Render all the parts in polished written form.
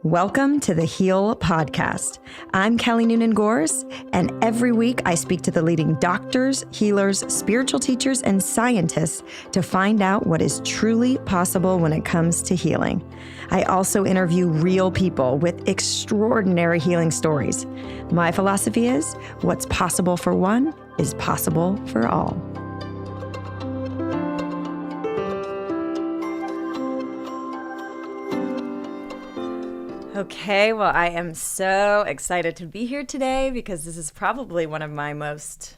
Welcome to the Heal Podcast. I'm Kelly Noonan-Gores, and every week I speak to the leading doctors, healers, spiritual teachers, and scientists to find out what is truly possible when it comes to healing. I also interview real people with extraordinary healing stories. My philosophy is, what's possible for one is possible for all. Okay, well, I am so excited to be here today because this is probably one of my most,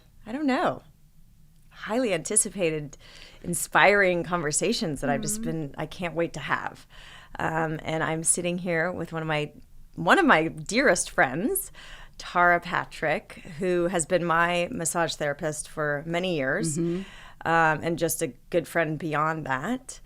highly anticipated, inspiring conversations that I can't wait to have. And I'm sitting here with one of my dearest friends, Tara Patrick, who has been my massage therapist for many years, and just a good friend beyond that.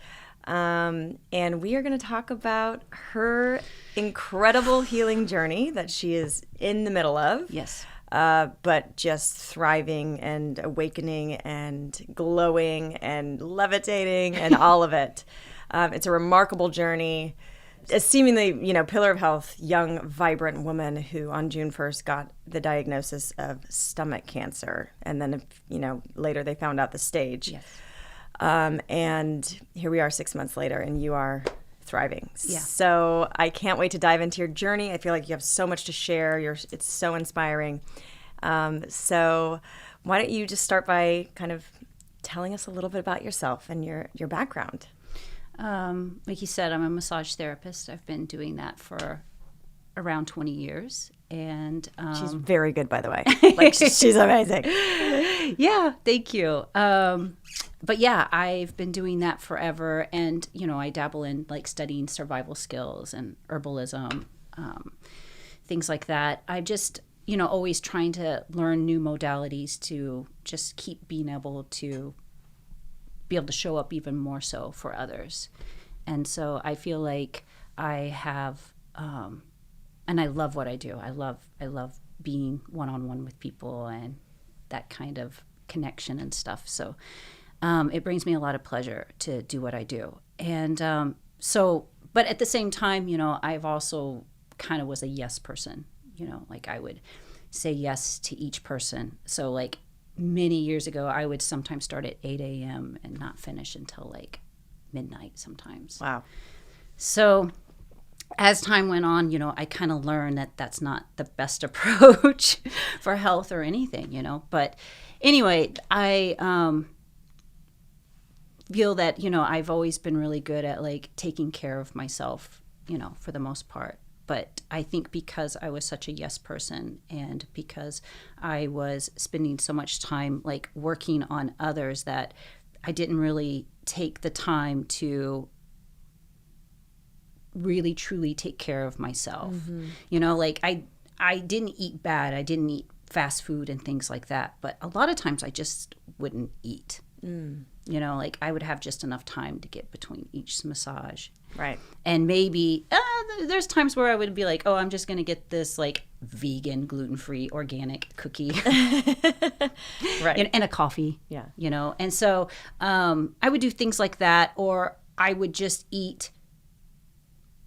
And we are going to talk about her incredible healing journey that she is in the middle of. Yes. But just thriving and awakening and glowing and levitating and all of it. It's a remarkable journey. A seemingly, pillar of health, young, vibrant woman who on June 1st got the diagnosis of stomach cancer. And then, later they found out the stage. Yes. And here we are 6 months later, and you are thriving. Yeah. So I can't wait to dive into your journey. I feel like you have so much to share. It's so inspiring. So why don't you just start by kind of telling us a little bit about yourself and your background? Like you said, I'm a massage therapist. I've been doing that for around 20 years. And she's very good, by the way. She's amazing. Yeah, thank you. But yeah, I've been doing that forever. And, I dabble in studying survival skills and herbalism, things like that. I just, always trying to learn new modalities to just keep being able to show up even more so for others. And so I feel like I have, and I love what I do. I love being one-on-one with people and that kind of connection and stuff. So it brings me a lot of pleasure to do what I do. And but at the same time, I've also kind of was a yes person, I would say yes to each person. So many years ago, I would sometimes start at 8 a.m. and not finish until midnight sometimes. Wow. So as time went on, I kind of learned that that's not the best approach for health or anything, But anyway, I feel that, I've always been really good at taking care of myself, for the most part. But I think because I was such a yes person and because I was spending so much time working on others that I didn't really take the time to really truly take care of myself. I didn't eat bad. I didn't eat fast food and things like that. But a lot of times I just wouldn't eat. I would have just enough time to get between each massage. Right. And maybe there's times where I would be like, oh, I'm just going to get this vegan, gluten-free, organic cookie. Right. And a coffee. Yeah. And so I would do things like that, or I would just eat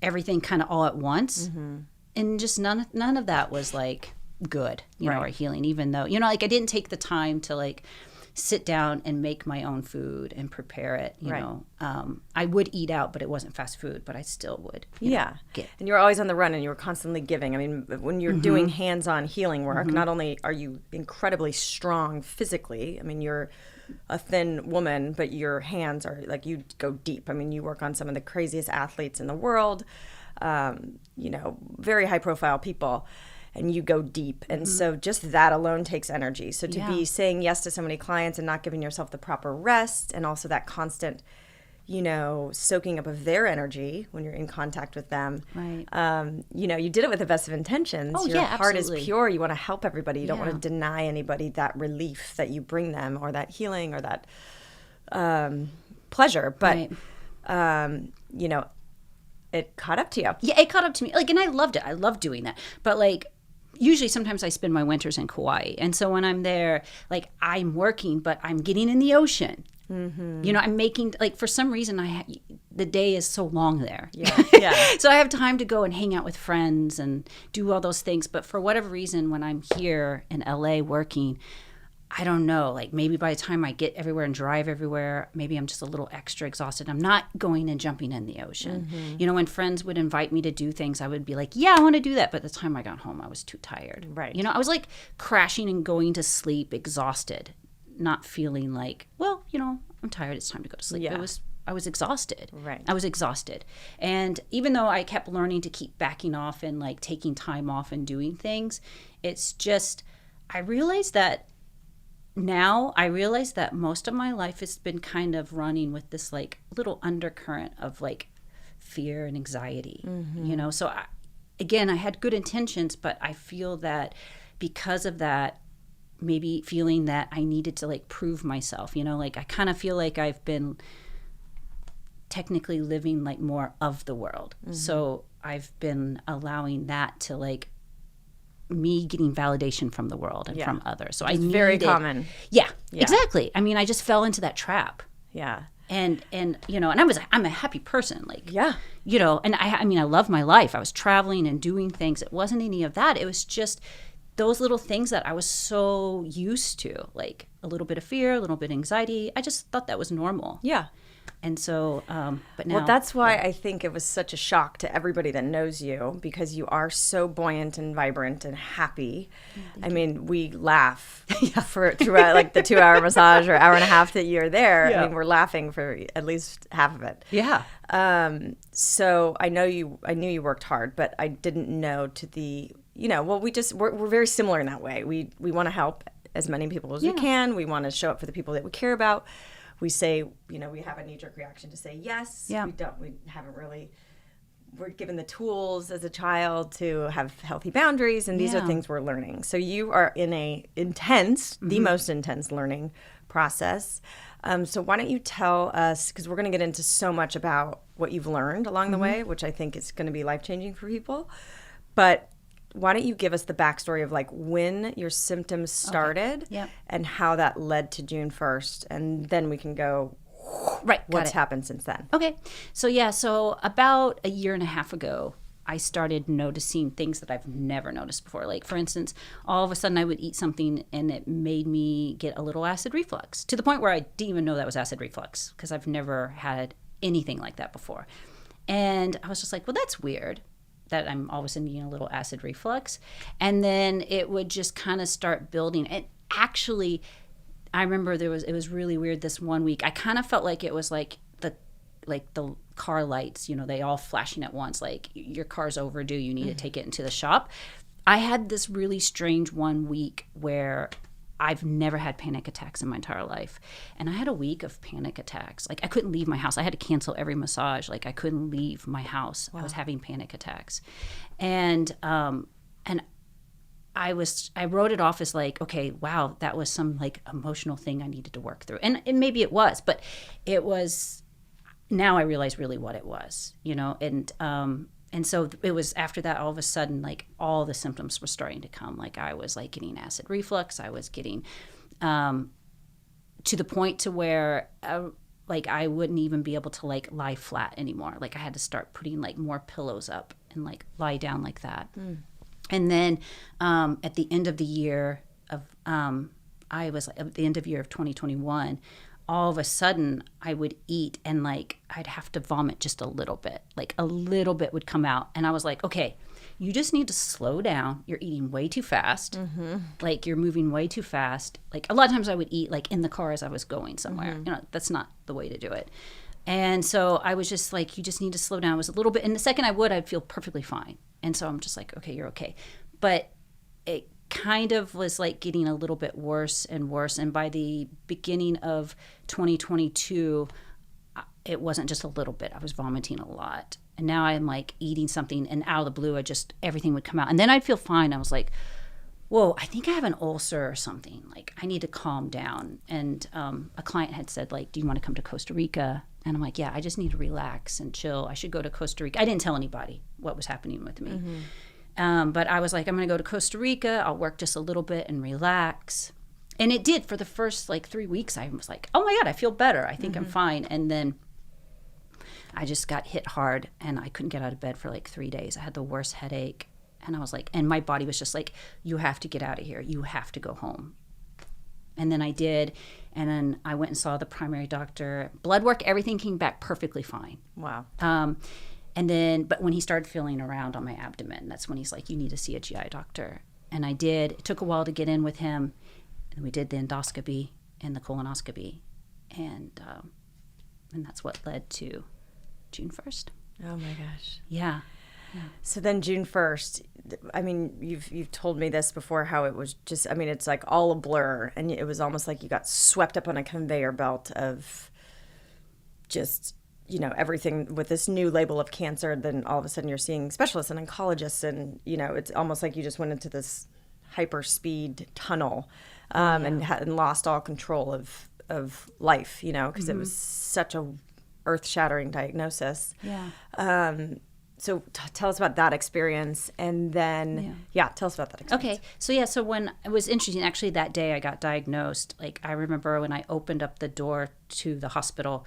everything kind of all at once. And just none of that was good, right. Or healing, even though, I didn't take the time to sit down and make my own food and prepare it, you right. know. I would eat out, but it wasn't fast food, but I still would. Yeah. And you were always on the run and you were constantly giving. I mean, when you're doing hands-on healing work, not only are you incredibly strong physically, I mean, you're a thin woman, but your hands are you go deep. I mean, you work on some of the craziest athletes in the world, very high profile people. And you go deep. And so just that alone takes energy. So to be saying yes to so many clients and not giving yourself the proper rest, and also that constant, soaking up of their energy when you're in contact with them. Right. You did it with the best of intentions. Oh, Your heart absolutely. is pure. You want to help everybody. You don't want to deny anybody that relief that you bring them, or that healing, or that pleasure. But, it caught up to you. Yeah, it caught up to me. And I loved it. I loved doing that. But usually sometimes I spend my winters in Kauai. And so when I'm there, I'm working, but I'm getting in the ocean. I'm making, for some reason, the day is so long there. Yeah. Yeah. So I have time to go and hang out with friends and do all those things. But for whatever reason, when I'm here in LA working, I don't know, like maybe by the time I get everywhere and drive everywhere, maybe I'm just a little extra exhausted. I'm not going and jumping in the ocean. You know, when friends would invite me to do things, I would be like, yeah, I want to do that. But the time I got home, I was too tired. Right. You know, I was like crashing and going to sleep exhausted, not feeling like, well, you know, I'm tired. It's time to go to sleep. Yeah. I was exhausted. Right. I was exhausted. And even though I kept learning to keep backing off and like taking time off and doing things, it's just, I realized that most of my life has been kind of running with this like little undercurrent of like fear and anxiety, you know? So I had good intentions, but I feel that because of that, maybe feeling that I needed to like prove myself, you know, like I kind of feel like I've been technically living like more of the world. So I've been allowing that to like me getting validation from the world and from others. So it's very common. Yeah, exactly. I mean, I just fell into that trap. Yeah. And you know, and I'm a happy person, like, Yeah. you know, and I mean, I love my life. I was traveling and doing things. It wasn't any of that. It was just those little things that I was so used to, like a little bit of fear, a little bit of anxiety. I just thought that was normal. Yeah. And so, but now. Well, that's why I think it was such a shock to everybody that knows you, because you are so buoyant and vibrant and happy. I mean, we laugh throughout like the 2-hour massage or hour and a half that you're there. Yeah. I mean, we're laughing for at least half of it. Yeah. So I knew you worked hard, but I didn't know to the, you know, well, we're very similar in that way. We want to help as many people as we can. We want to show up for the people that we care about. We say, you know, we have a knee-jerk reaction to say yes. Yeah. We're given the tools as a child to have healthy boundaries, and these are things we're learning. So you are in a the most intense learning process. So why don't you tell us, because we're going to get into so much about what you've learned along the way, which I think is going to be life-changing for people. But why don't you give us the backstory of like when your symptoms started and how that led to June 1st, and then we can go what's happened since then. Okay. So about a year and a half ago, I started noticing things that I've never noticed before. Like, for instance, all of a sudden I would eat something and it made me get a little acid reflux, to the point where I didn't even know that was acid reflux, because I've never had anything like that before. And I was just like, well, that's weird that I'm all of a sudden getting a little acid reflux. And then it would just kind of start building. And actually, I remember it was really weird this one week. I kind of felt like it was like the car lights, you know, they all flashing at once, like your car's overdue, you need to take it into the shop. I had this really strange one week where I've never had panic attacks in my entire life. And I had a week of panic attacks. Like, I couldn't leave my house. I had to cancel every massage. Like, I couldn't leave my house. Wow. I was having panic attacks. And I wrote it off as like, okay, wow, that was some like emotional thing I needed to work through. And maybe it was, but it was, now I realize really what it was, you know? And so it was after that, all of a sudden, like all the symptoms were starting to come. Like I was like getting acid reflux. I was getting to the point to where like I wouldn't even be able to like lie flat anymore. Like I had to start putting like more pillows up and like lie down like that. And then at the end of the year of, at the end of year of 2021, all of a sudden I would eat and like I'd have to vomit just a little bit. Like a little bit would come out. And I was like, okay, you just need to slow down. You're eating way too fast. Like you're moving way too fast. Like a lot of times I would eat like in the car as I was going somewhere. You know, that's not the way to do it. And so I was just like, you just need to slow down. It was a little bit. And the second I'd feel perfectly fine. And so I'm just like, okay, you're okay. But it kind of was like getting a little bit worse and worse. And by the beginning of 2022, it wasn't just a little bit. I was vomiting a lot. And now I'm like eating something and out of the blue, everything would come out. And then I'd feel fine. I was like, whoa, I think I have an ulcer or something. Like I need to calm down. And a client had said like, do you want to come to Costa Rica? And I'm like, yeah, I just need to relax and chill. I should go to Costa Rica. I didn't tell anybody what was happening with me. But I was like, I'm going to go to Costa Rica. I'll work just a little bit and relax. And it did. For the first like 3 weeks, I was like, oh my God, I feel better. I think I'm fine. And then I just got hit hard, and I couldn't get out of bed for like 3 days. I had the worst headache, and I was like, and my body was just like, you have to get out of here. You have to go home. And then I did, and then I went and saw the primary doctor. Blood work, everything came back perfectly fine. Wow. And then, but when he started feeling around on my abdomen, that's when he's like, you need to see a GI doctor. And I did. It took a while to get in with him. And we did the endoscopy and the colonoscopy. And that's what led to June 1st. Oh my gosh. Yeah. So then June 1st, I mean, you've told me this before, how it was just, I mean, it's like all a blur, and it was almost like you got swept up on a conveyor belt of just, you know, everything with this new label of cancer. Then all of a sudden you're seeing specialists and oncologists, and, you know, it's almost like you just went into this hyper speed tunnel, and lost all control of life, you know, because it was such a earth-shattering diagnosis. Yeah. So tell us about that experience, and then, tell us about that experience. Okay. So when it was interesting, actually that day I got diagnosed, like I remember when I opened up the door to the hospital,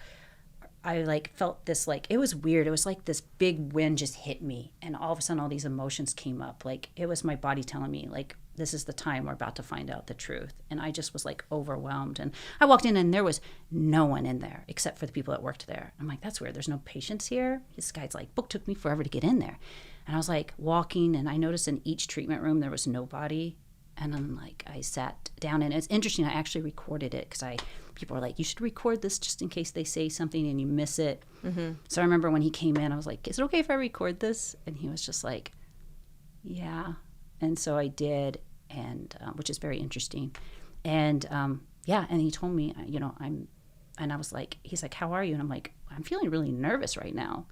I like felt this, like, it was weird. It was like this big wind just hit me, and all of a sudden all these emotions came up. Like it was my body telling me, like, this is the time we're about to find out the truth. And I just was like overwhelmed. And I walked in and there was no one in there except for the people that worked there. I'm like, that's weird. There's no patients here. This guy's like, book took me forever to get in there. And I was like walking, and I noticed in each treatment room there was nobody. And I'm like, I sat down, and it's interesting. I actually recorded it because people were like, you should record this just in case they say something and you miss it. Mm-hmm. So I remember when he came in, I was like, is it okay if I record this? And he was just like, yeah. And so I did, and which is very interesting. And and he told me, you know, and I was like, he's like, how are you? And I'm like, I'm feeling really nervous right now.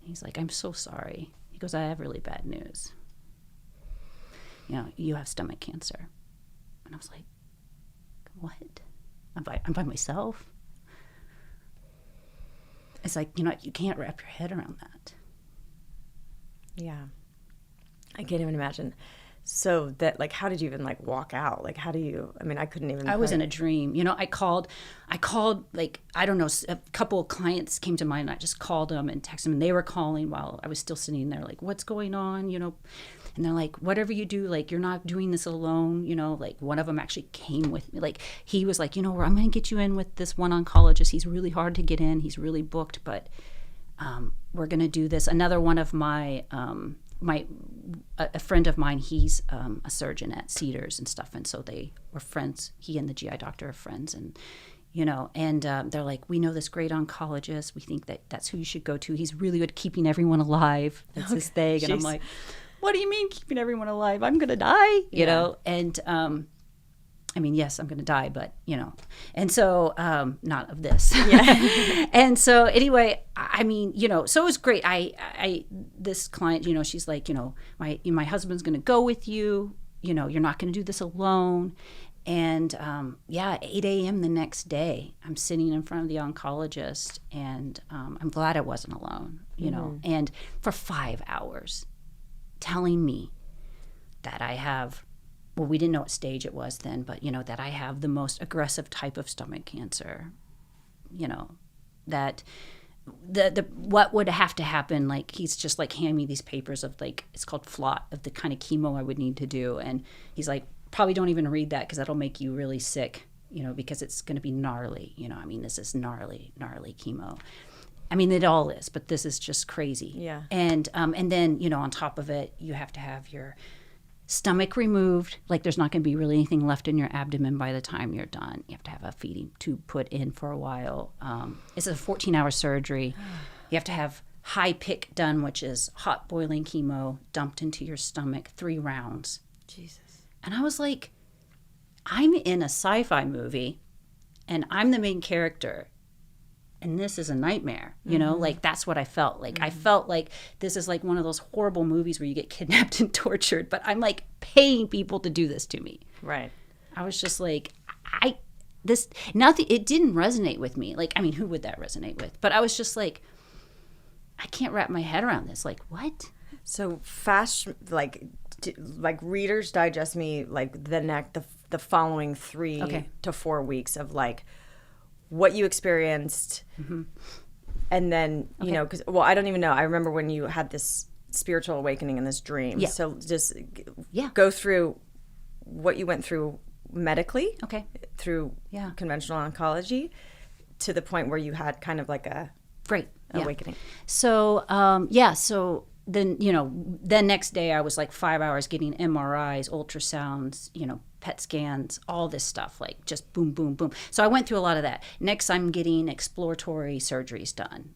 And he's like, I'm so sorry. He goes, I have really bad news. You know, you have stomach cancer. And I was like, what? I'm by myself. It's like, you know, you can't wrap your head around that. Yeah. I can't even imagine. So that, like, how did you even, like, walk out? Like, how do you, I mean, I couldn't even. I was in a dream. You know, I called, like, I don't know, a couple of clients came to mind, and I just called them and texted them, and they were calling while I was still sitting there, like, what's going on, you know? And they're like, whatever you do, like, you're not doing this alone, you know? Like, one of them actually came with me. Like, he was like, you know, I'm going to get you in with this one oncologist. He's really hard to get in. He's really booked, but we're going to do this. Another one of my, a friend of mine, he's a surgeon at Cedars and stuff, and so they were friends. He and the GI doctor are friends, and you know, and they're like, we know this great oncologist. We think that's who you should go to. He's really good at keeping everyone alive. That's his thing. And I'm like, what do you mean keeping everyone alive? I'm gonna die, you know? And I mean, yes, I'm going to die, but, you know, and so not of this. Yeah. And so anyway, I mean, you know, so it was great. This client, you know, she's like, you know, my husband's going to go with you. You know, you're not going to do this alone. And 8 a.m. the next day, I'm sitting in front of the oncologist, and I'm glad I wasn't alone, you know, and for 5 hours telling me that I have, well, we didn't know what stage it was then, but, you know, that I have the most aggressive type of stomach cancer, you know, that the what would have to happen, like, he's just, like, hand me these papers of, like, it's called FLOT, of the kind of chemo I would need to do. And he's like, probably don't even read that because that'll make you really sick, you know, because it's going to be gnarly, you know. I mean, this is gnarly chemo. I mean, it all is, but this is just crazy. Yeah. And then, you know, on top of it, you have to have your stomach removed. Like, there's not going to be really anything left in your abdomen by the time you're done. You have to have a feeding tube put in for a while. It's a 14-hour surgery. You have to have high pick done, which is hot boiling chemo dumped into your stomach, 3 rounds. Jesus. And I was like, I'm in a sci-fi movie, and I'm the main character, and this is a nightmare, you know? Like, that's what I felt. Like, I felt like this is like one of those horrible movies where you get kidnapped and tortured, but I'm, like, paying people to do this to me. Right. I was just like, it didn't resonate with me. Like, I mean, who would that resonate with? But I was just like, I can't wrap my head around this. Like, what? So fast, like Reader's Digest me, like, the following 3 to 4 weeks of, like, what you experienced, And then, you know, because, well, I don't even know. I remember when you had this spiritual awakening in this dream. Yeah. So just go through what you went through medically, through conventional oncology, to the point where you had kind of like a awakening. So, so then, you know, the next day I was like 5 hours getting MRIs, ultrasounds, you know, PET scans, all this stuff, like just boom, boom, boom. So I went through a lot of that. Next, I'm getting exploratory surgeries done.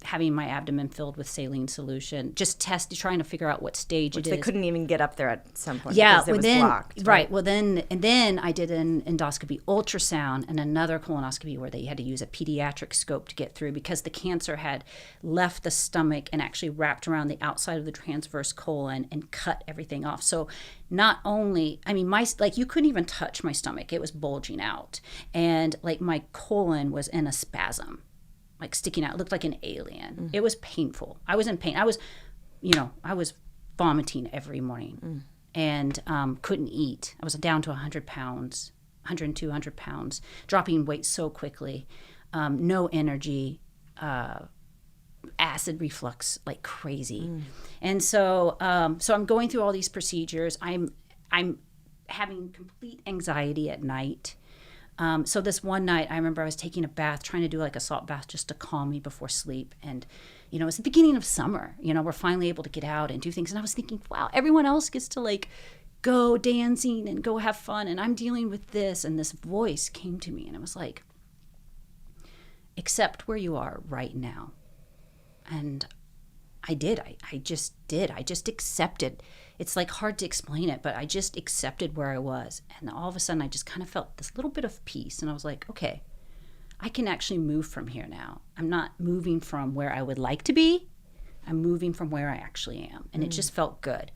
Having my abdomen filled with saline solution, just trying to figure out what stage it is. They couldn't even get up there at some point because it was blocked. Right. Well, then I did an endoscopy, ultrasound, and another colonoscopy where they had to use a pediatric scope to get through because the cancer had left the stomach and actually wrapped around the outside of the transverse colon and cut everything off. So not only, I mean, you couldn't even touch my stomach. It was bulging out. And like my colon was in a spasm, like sticking out. It looked like an alien. It was painful. I was in pain. I was vomiting every morning and couldn't eat. I was down to 100 pounds, 102, 100 pounds, dropping weight so quickly, no energy, acid reflux like crazy. And so I'm going through all these procedures. I'm having complete anxiety at night. So this one night, I remember I was taking a bath, trying to do like a salt bath just to calm me before sleep. And, you know, it was the beginning of summer. You know, we're finally able to get out and do things. And I was thinking, wow, everyone else gets to like go dancing and go have fun. And I'm dealing with this. And this voice came to me and it was like, accept where you are right now. And I did. I just did. I just accepted. It's like hard to explain it, but I just accepted where I was. And all of a sudden I just kind of felt this little bit of peace. And I was like, okay, I can actually move from here now. I'm not moving from where I would like to be. I'm moving from where I actually am. And it just felt good.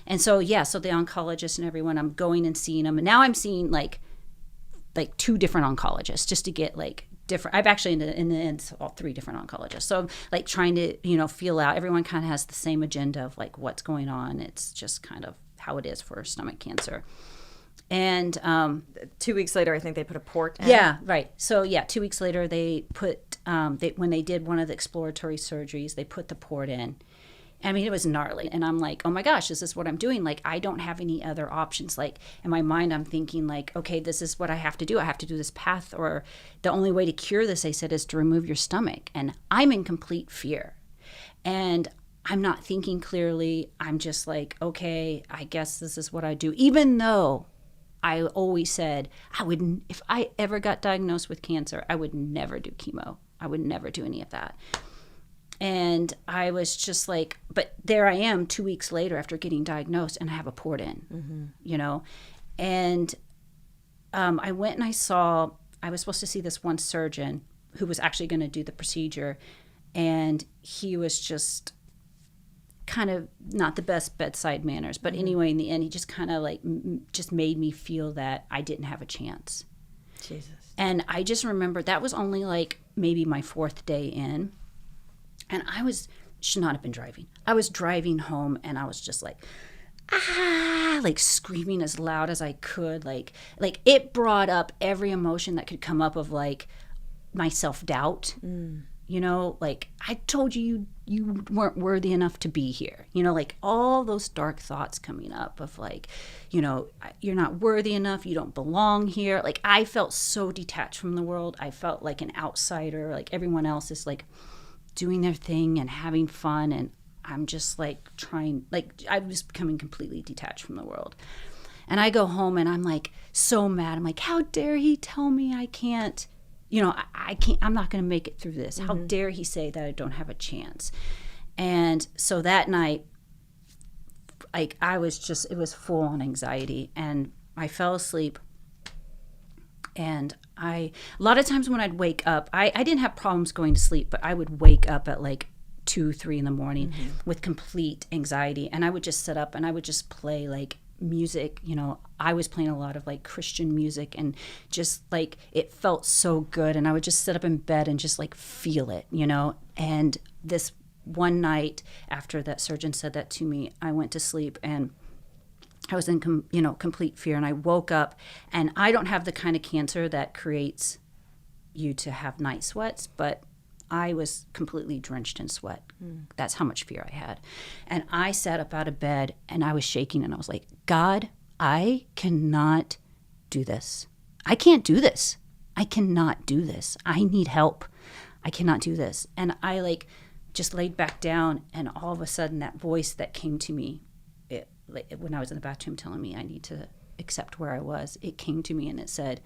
And so, so the oncologist and everyone, I'm going and seeing them. And now I'm seeing like 2 different oncologists just to get like different. I've actually in the end all 3 different oncologists. So I'm like trying to, you know, feel out. Everyone kind of has the same agenda of like what's going on. It's just kind of how it is for stomach cancer. And 2 weeks later, I think they put a port in. Yeah, right. So 2 weeks later, they put when they did one of the exploratory surgeries, they put the port in. I mean, it was gnarly. And I'm like, oh my gosh, is this what I'm doing? Like, I don't have any other options. Like, in my mind, I'm thinking like, okay, this is what I have to do. I have to do this path, or the only way to cure this, they said, is to remove your stomach. And I'm in complete fear. And I'm not thinking clearly. I'm just like, okay, I guess this is what I do. Even though I always said if I ever got diagnosed with cancer, I would never do chemo. I would never do any of that. And I was just like, but there I am 2 weeks later after getting diagnosed, and I have a port in, you know. And I went and I was supposed to see this one surgeon who was actually going to do the procedure. And he was just kind of not the best bedside manners. But anyway, in the end, he just kind of like just made me feel that I didn't have a chance. Jesus. And I just remember that was only like maybe my 4th day in. And should not have been driving. I was driving home and I was just like, like screaming as loud as I could. Like it brought up every emotion that could come up of like my self-doubt. You know, like I told you weren't worthy enough to be here. You know, like all those dark thoughts coming up of like, you know, you're not worthy enough. You don't belong here. Like I felt so detached from the world. I felt like an outsider. Like everyone else is like doing their thing and having fun, and I'm just like I was becoming completely detached from the world. And I go home and I'm like so mad. I'm like, how dare he tell me I can't, you know, I can't, I'm not going to make it through this. How dare he say that I don't have a chance? And so that night, like it was full on anxiety, and I fell asleep. And a lot of times when I'd wake up, I didn't have problems going to sleep, but I would wake up at like 2, 3 in the morning with complete anxiety. And I would just sit up and I would just play like music. You know, I was playing a lot of like Christian music, and just like it felt so good. And I would just sit up in bed and just like feel it, you know. And this one night after that surgeon said that to me, I went to sleep and I was in complete fear. And I woke up, and I don't have the kind of cancer that creates you to have night sweats, but I was completely drenched in sweat. That's how much fear I had. And I sat up out of bed and I was shaking and I was like, God, I cannot do this. I can't do this. I cannot do this. I need help. I cannot do this. And I like just laid back down, and all of a sudden that voice that came to me, when I was in the bathroom telling me I need to accept where I was, it came to me and it said,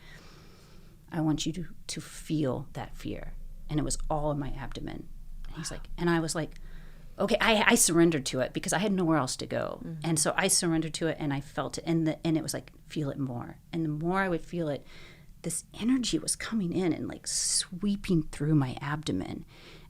I want you to feel that fear. And it was all in my abdomen. And he's like, and I was like, okay, I surrendered to it because I had nowhere else to go. Mm-hmm. And so I surrendered to it and I felt it. And it was like, feel it more. And the more I would feel it, this energy was coming in and like sweeping through my abdomen.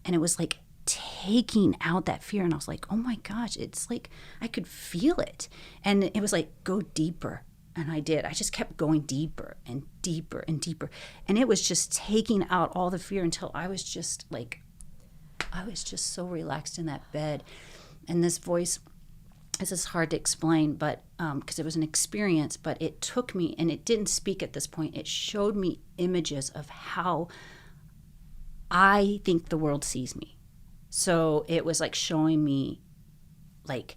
And it was like taking out that fear. And I was like, oh my gosh, it's like I could feel it. And it was like, go deeper. And I did. I just kept going deeper and deeper and deeper. And it was just taking out all the fear until I was just so relaxed in that bed. And this voice, this is hard to explain, but because it was an experience, but it took me, and it didn't speak at this point. It showed me images of how I think the world sees me. So it was like showing me like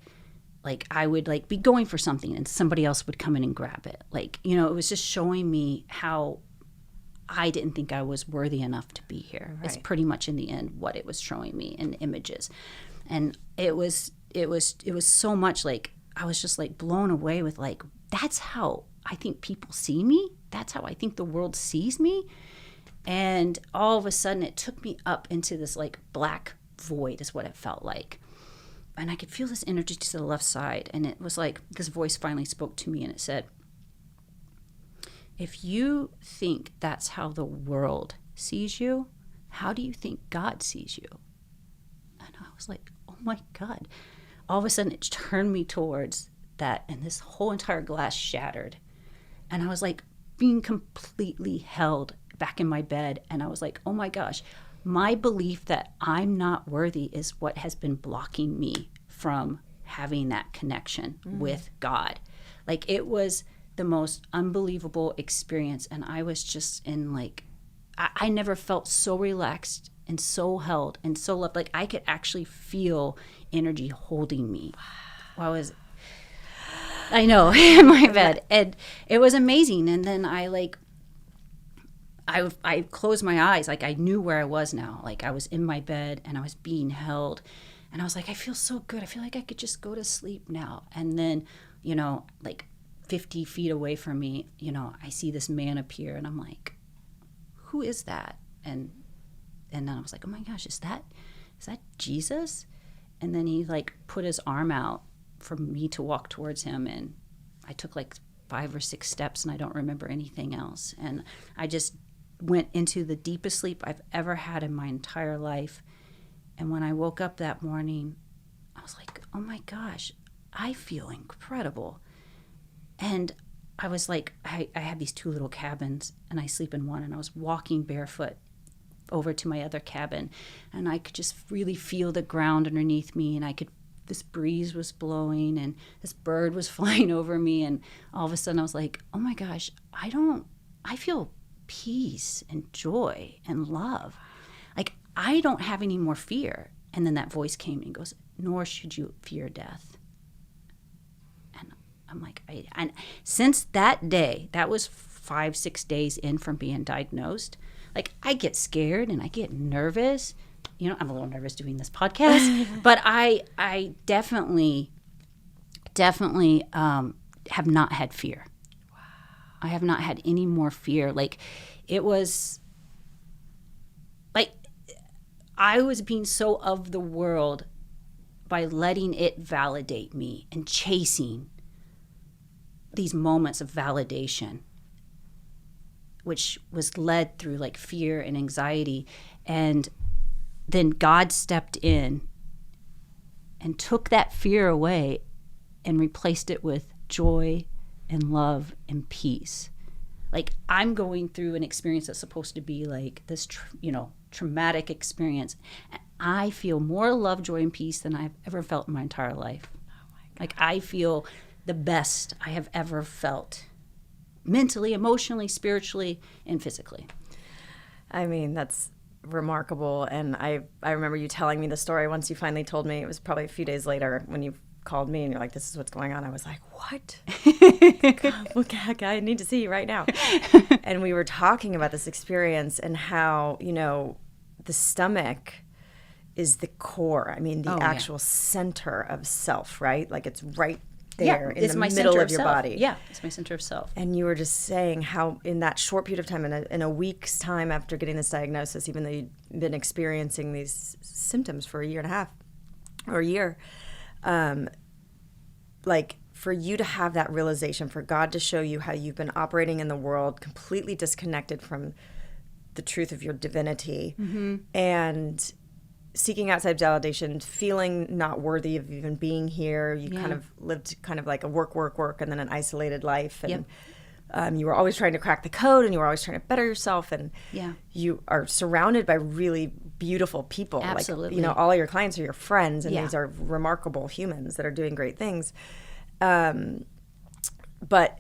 I would like be going for something and somebody else would come in and grab it. Like, you know, it was just showing me how I didn't think I was worthy enough to be here. Right. It's pretty much in the end what it was showing me in images. And it was so much like I was just like blown away with like, that's how I think people see me. That's how I think the world sees me. And all of a sudden it took me up into this like black void is what it felt like. And I could feel this energy to the left side. And it was like this voice finally spoke to me and it said, if you think that's how the world sees you, how do you think God sees you? And I was like, oh my God. All of a sudden it turned me towards that and this whole entire glass shattered. And I was like being completely held back in my bed. And I was like, oh my gosh, my belief that I'm not worthy is what has been blocking me from having that connection with God. Like it was the most unbelievable experience. And I was just in like, I never felt so relaxed and so held and so loved. Like I could actually feel energy holding me while I know, in my bed. And it was amazing. And then I closed my eyes. Like I knew where I was now. Like I was in my bed and I was being held. And I was like, I feel so good. I feel like I could just go to sleep now. And then, you know, like 50 feet away from me, you know, I see this man appear and I'm like, who is that? And then I was like, oh my gosh, is that Jesus? And then he like put his arm out for me to walk towards him. And I took like 5 or 6 steps and I don't remember anything else. And I just went into the deepest sleep I've ever had in my entire life. And when I woke up that morning, I was like, oh my gosh, I feel incredible. And I was like, I have these 2 little cabins and I sleep in one, and I was walking barefoot over to my other cabin and I could just really feel the ground underneath me, and this breeze was blowing and this bird was flying over me, and all of a sudden I was like, oh my gosh, I feel peace and joy and love. Like I don't have any more fear. And then that voice came and goes, nor should you fear death. And I'm like, and since that day, that was 5-6 days in from being diagnosed, like I get scared and I get nervous. You know, I'm a little nervous doing this podcast, but I definitely have not had fear. Wow. I have not had any more fear. Like it was like I was being so of the world by letting it validate me and chasing these moments of validation, which was led through like fear and anxiety. And then God stepped in and took that fear away and replaced it with joy and love and peace. Like I'm going through an experience that's supposed to be like this, traumatic experience. And I feel more love, joy, and peace than I've ever felt in my entire life. Oh my God. Like I feel the best I have ever felt, mentally, emotionally, spiritually, and physically. I mean, that's remarkable. And I remember you telling me the story once you finally told me. It was probably a few days later when you called me and you're like, this is what's going on. I was like, what? God, I need to see you right now. And we were talking about this experience and how, the stomach is the core. I mean, the actual center of self, right? Like it's right there in the middle of your body. Yeah, it's my center of self. And you were just saying how in that short period of time, in a week's time after getting this diagnosis, even though you'd been experiencing these symptoms for a year and a half or a year, like for you to have that realization, for God to show you how you've been operating in the world completely disconnected from the truth of your divinity and seeking outside validation, feeling not worthy of even being here. You kind of lived kind of like a work, and then an isolated life. And you were always trying to crack the code, and you were always trying to better yourself. And you are surrounded by really beautiful people. Absolutely. Like, all your clients are your friends, and these are remarkable humans that are doing great things. But,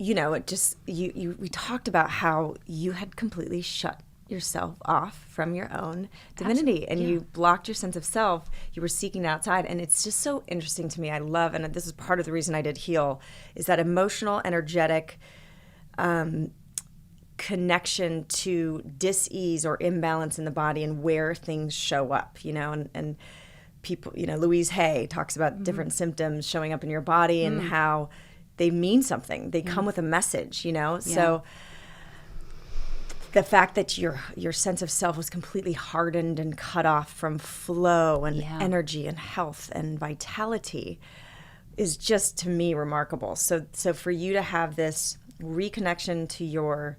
it just, we talked about how you had completely shut yourself off from your own divinity and you blocked your sense of self. You were seeking outside, and it's just so interesting to me. I love, and this is part of the reason I did heal, is that emotional, energetic connection to dis-ease or imbalance in the body and where things show up, and people, Louise Hay talks about different symptoms showing up in your body and how they mean something. They come with a message, so the fact that your sense of self was completely hardened and cut off from flow and energy and health and vitality is just, to me, remarkable. So for you to have this reconnection to your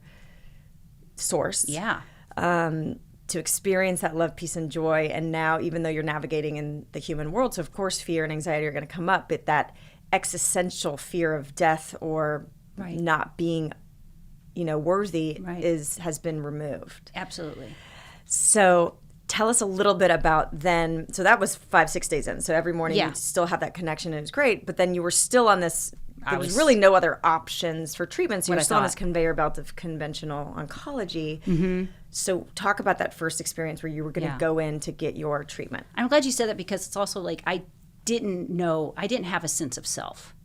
source, to experience that love, peace, and joy, and now even though you're navigating in the human world, so of course fear and anxiety are going to come up, but that existential fear of death or not being worthy has been removed. Absolutely. So tell us a little bit about then. So that was 5-6 days in. So every morning you still have that connection, and it was great. But then you were still on this. There was really no other options for treatment. So you were still on this conveyor belt of conventional oncology. So talk about that first experience where you were going to go in to get your treatment. I'm glad you said that, because it's also like I didn't have a sense of self.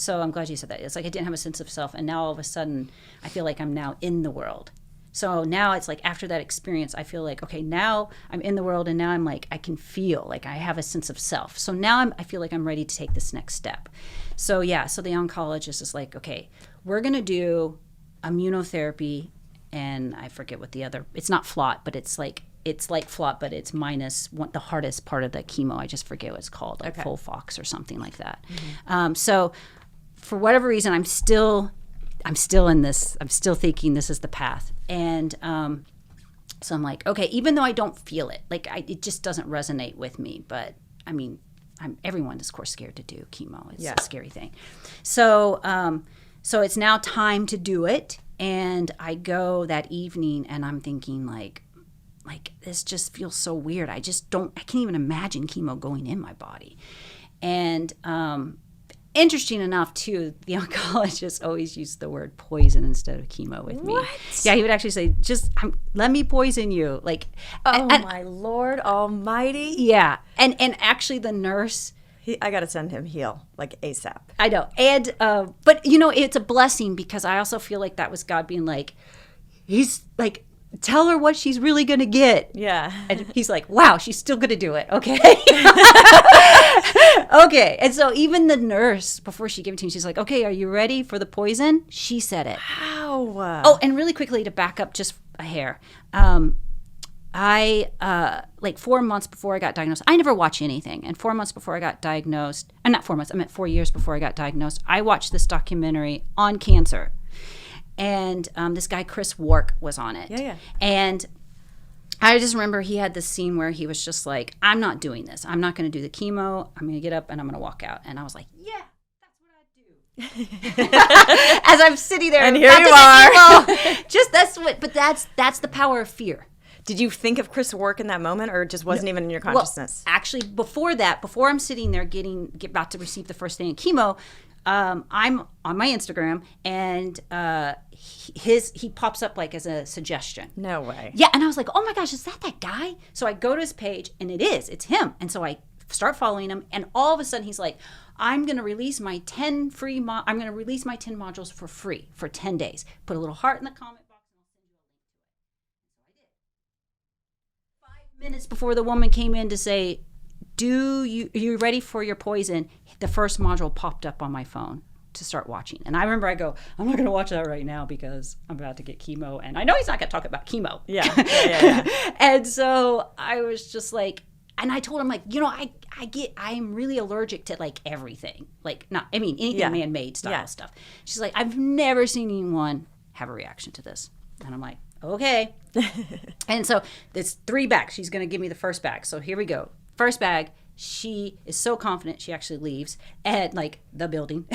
So I'm glad you said that. It's like I didn't have a sense of self, and now all of a sudden I feel like I'm now in the world. So now it's like after that experience, I feel like, okay, now I'm in the world, and now I'm like, I can feel like I have a sense of self. So now I feel like I'm ready to take this next step. So so the oncologist is like, okay, we're going to do immunotherapy, and I forget what it's not FLOT, but it's like FLOT, but it's minus the hardest part of the chemo. I just forget what it's called, like Folfox or something like that. So for whatever reason, I'm still in this. I'm still thinking this is the path, and so I'm like, okay, even though I don't feel it, like it just doesn't resonate with me. But I mean, everyone is of course scared to do chemo. It's a scary thing. So so it's now time to do it, and I go that evening, and I'm thinking like this just feels so weird. I can't even imagine chemo going in my body, and interesting enough, too, the oncologist always used the word poison instead of chemo with me. What? Yeah, he would actually say, just let me poison you. Like, my Lord Almighty. Yeah. And actually the nurse. I got to send him heal, like ASAP. I know. And, but, it's a blessing, because I also feel like that was God being like, he's like, tell her what she's really going to get. Yeah. And he's like, wow, she's still going to do it. Okay. Okay. And so even the nurse, before she gave it to me, she's like, okay, are you ready for the poison? She said it. Wow. Oh, and really quickly to back up just a hair. I, like 4 months before I got diagnosed, I never watch anything. And 4 months before I got diagnosed, not 4 months, I meant 4 years before I got diagnosed, I watched this documentary on cancer. And this guy, Chris Wark, was on it. Yeah. And I just remember he had this scene where he was just like, I'm not doing this. I'm not going to do the chemo. I'm going to get up and I'm going to walk out. And I was like, yeah, that's what I do. As I'm sitting there. And here you are. That's the power of fear. Did you think of Chris Wark in that moment, or it just wasn't even in your consciousness? Well, actually, before I'm sitting there about to receive the first day of chemo, I'm on my Instagram, and he pops up like as a suggestion. No way. Yeah, and I was like, oh my gosh, is that guy? So I go to his page, and it's him. And so I start following him, and all of a sudden he's like, I'm going to release my 10 modules for free for 10 days. Put a little heart in the comment box, and I'll send you a link to it. So I did. 5 minutes before the woman came in to say, are you ready for your poison? The first module popped up on my phone to start watching. And I remember I go, I'm not going to watch that right now because I'm about to get chemo. And I know he's not going to talk about chemo. Yeah. And so I was just like, and I told him, like, I'm really allergic to like everything. Like, anything man-made style stuff. She's like, I've never seen anyone have a reaction to this. And I'm like, okay. And so it's 3 bags. She's going to give me the first bag. So here we go. First bag, she is so confident she actually leaves at like the building.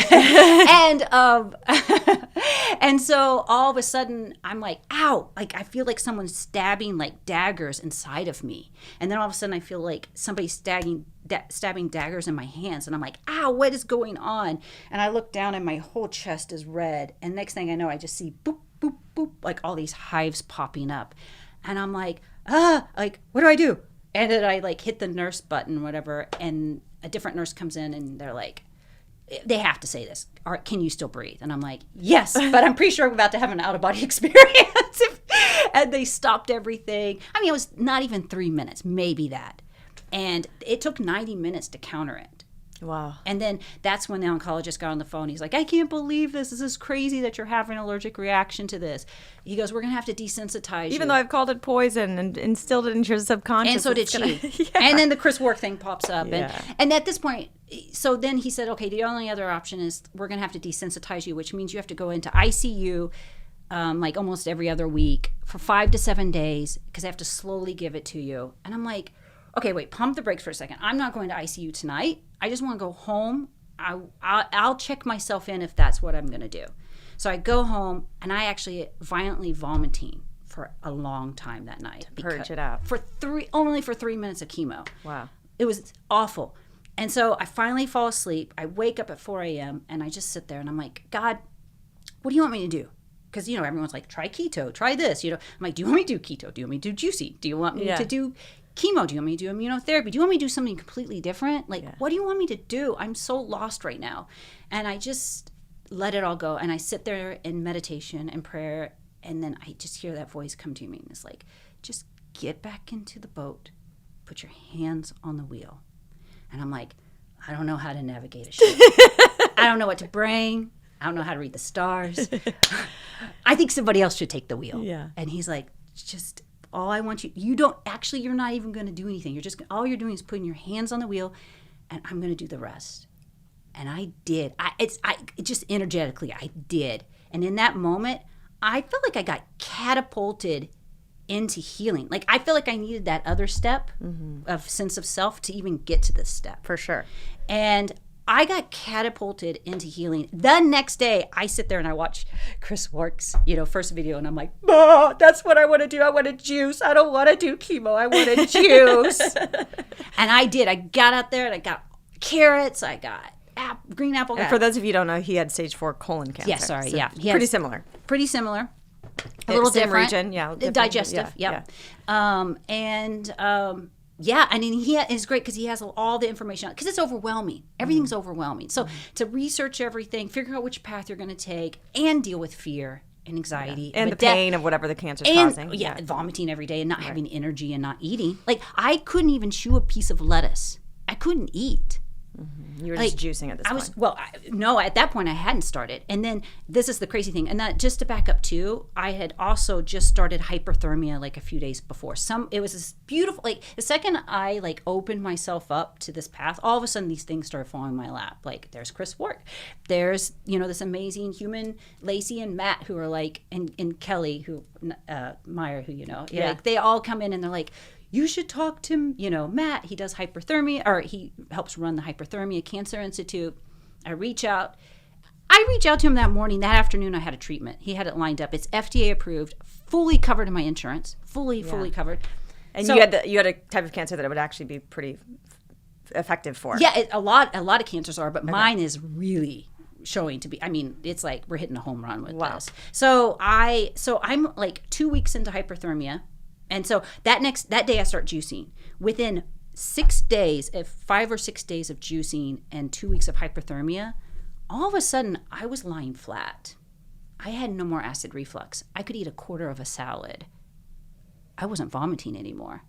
and so all of a sudden I'm like, ow, like I feel like someone's stabbing like daggers inside of me. And then all of a sudden I feel like somebody's stabbing daggers in my hands. And I'm like, ow, what is going on? And I look down and my whole chest is red. And next thing I know, I just see boop, boop, boop, like all these hives popping up. And I'm like, like, what do I do? And then I like hit the nurse button, whatever, and a different nurse comes in and they're like, they have to say this. Can you still breathe? And I'm like, yes, but I'm pretty sure I'm about to have an out-of-body experience. And they stopped everything. I mean, it was not even 3 minutes, maybe that. And it took 90 minutes to counter it. Wow. And then that's when the oncologist got on the phone. He's like, I can't believe this. This is crazy that you're having an allergic reaction to this. He goes, we're going to have to desensitize you. Even though I've called it poison and instilled it into your subconscious. And so did she. And then the Chris Work thing pops up. And at this point, so then he said, okay, the only other option is we're going to have to desensitize you, which means you have to go into ICU like almost every other week for 5 to 7 days because they have to slowly give it to you. And I'm like, okay, wait, pump the brakes for a second. I'm not going to ICU tonight. I just want to go home. I'll check myself in if that's what I'm going to do. So I go home, and I actually violently vomiting for a long time that night. Purge it out. Only for 3 minutes of chemo. Wow. It was awful. And so I finally fall asleep. I wake up at 4 a.m., and I just sit there, and I'm like, God, what do you want me to do? Because, everyone's like, try keto, try this. I'm like, do you want me to do keto? Do you want me to do juicy? Do you want me to do chemo? Do you want me to do immunotherapy? Do you want me to do something completely different? What do you want me to do? I'm so lost right now. And I just let it all go. And I sit there in meditation and prayer. And then I just hear that voice come to me. And it's like, just get back into the boat. Put your hands on the wheel. And I'm like, I don't know how to navigate a ship. I don't know what to bring. I don't know how to read the stars. I think somebody else should take the wheel. Yeah. And he's like, just... all I want you're not even going to do anything. All you're doing is putting your hands on the wheel, and I'm going to do the rest. And I did. Just energetically, I did. And in that moment, I felt like I got catapulted into healing. Like, I feel like I needed that other step of sense of self to even get to this step. For sure. And I got catapulted into healing. The next day, I sit there and I watch Chris Work's, first video, and I'm like, that's what I want to do. I want to juice. I don't want to do chemo. I want to juice. And I did. I got out there and I got carrots. I got green apple. And for those of you who don't know, he had stage 4 colon cancer. Yeah, sorry. So yeah. Pretty similar. Pretty similar. A little same different. Region, yeah. Digestive, yeah. Yeah, and it's great because he has all the information because it's overwhelming. Everything's overwhelming. So to research everything, figure out which path you're going to take, and deal with fear and anxiety and the pain of whatever the cancer's causing. Yeah, vomiting every day and not having energy and not eating. Like, I couldn't even chew a piece of lettuce. I couldn't eat. You were just juicing at this point. No, at that point I hadn't started. And then this is the crazy thing. And that, just to back up too, I had also just started hyperthermia like a few days before. It was this beautiful, like the second I like opened myself up to this path, all of a sudden these things started falling in my lap. Like, there's Chris Work. There's, this amazing human, Lacey and Matt, who are like, and Kelly, Meyer, who like, they all come in and they're like, you should talk to, Matt. He does hyperthermia, or he helps run the Hyperthermia Cancer Institute. I reach out to him that morning. That afternoon, I had a treatment. He had it lined up. It's FDA approved, fully covered in my insurance, fully covered. And so, you had a type of cancer that it would actually be pretty effective for. Yeah, a lot of cancers are, but mine is really, showing to be, I mean, it's like we're hitting a home run with this. So I'm like 2 weeks into hyperthermia. And so that day I start juicing. Within 6 days, 5 or 6 days of juicing and 2 weeks of hyperthermia, all of a sudden I was lying flat. I had no more acid reflux. I could eat a quarter of a salad. I wasn't vomiting anymore.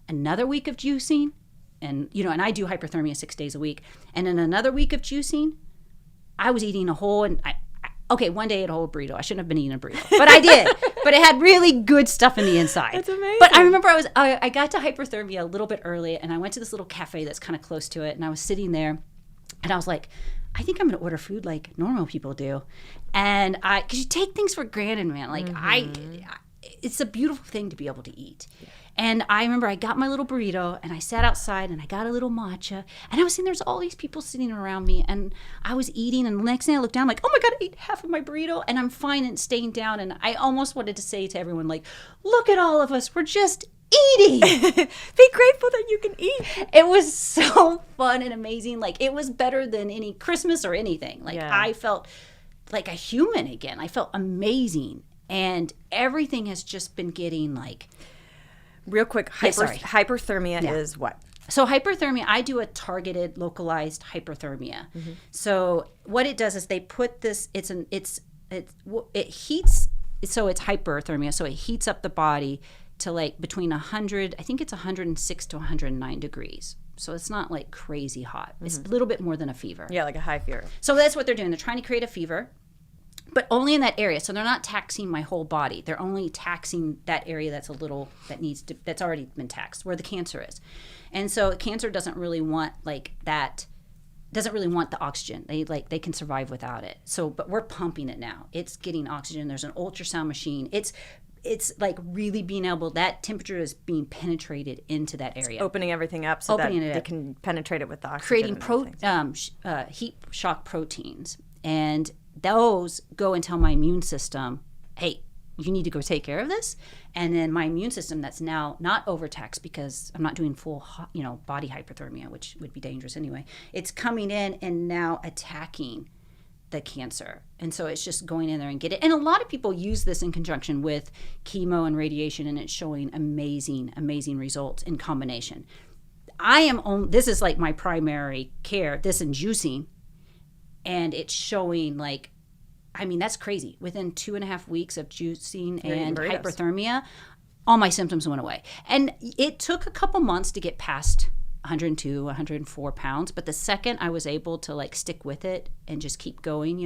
Another week of juicing, and I do hyperthermia 6 days a week. And in another week of juicing, I was eating a whole, one day I ate a whole burrito. I shouldn't have been eating a burrito, but I did. But it had really good stuff in the inside. That's amazing. But I remember I got to hyperthermia a little bit early, and I went to this little cafe that's kind of close to it, and I was sitting there, and I was like, I think I'm going to order food like normal people do. And because you take things for granted, man. Like it's a beautiful thing to be able to eat. Yeah. And I remember I got my little burrito and I sat outside and I got a little matcha, and I was seeing there's all these people sitting around me, and I was eating, and the next thing I looked down, I'm like, oh my God, I ate half of my burrito, and I'm fine and staying down. And I almost wanted to say to everyone, like, look at all of us, we're just eating. Be grateful that you can eat. It was so fun and amazing. Like, it was better than any Christmas or anything. Like, I felt like a human again. I felt amazing. And everything has just been getting like... Real quick, hyperthermia is what? So hyperthermia, I do a targeted, localized hyperthermia. Mm-hmm. So what it does is they put this, it heats, so it's hyperthermia, so it heats up the body to like between 100, I think it's 106 to 109 degrees. So it's not like crazy hot. Mm-hmm. It's a little bit more than a fever. Yeah, like a high fever. So that's what they're doing. They're trying to create a fever, but only in that area. So they're not taxing my whole body. They're only taxing that area that's that's already been taxed, where the cancer is. And so cancer doesn't really want the oxygen. They can survive without it. So, but we're pumping it now. It's getting oxygen. There's an ultrasound machine. It's like really being able, that temperature is being penetrated into that area. It's opening everything up so that they can penetrate it with the oxygen. Creating heat shock proteins. And those go and tell my immune system, hey, you need to go take care of this. And then my immune system, that's now not overtaxed because I'm not doing full, body hyperthermia, which would be dangerous anyway. It's coming in and now attacking the cancer. And so it's just going in there and get it. And a lot of people use this in conjunction with chemo and radiation, and it's showing amazing, amazing results in combination. This is like my primary care, this and juicing. And it's showing that's crazy. Within 2.5 weeks of juicing and hyperthermia, all my symptoms went away. And it took a couple months to get past 102, 104 pounds. But the second I was able to stick with it and just keep going,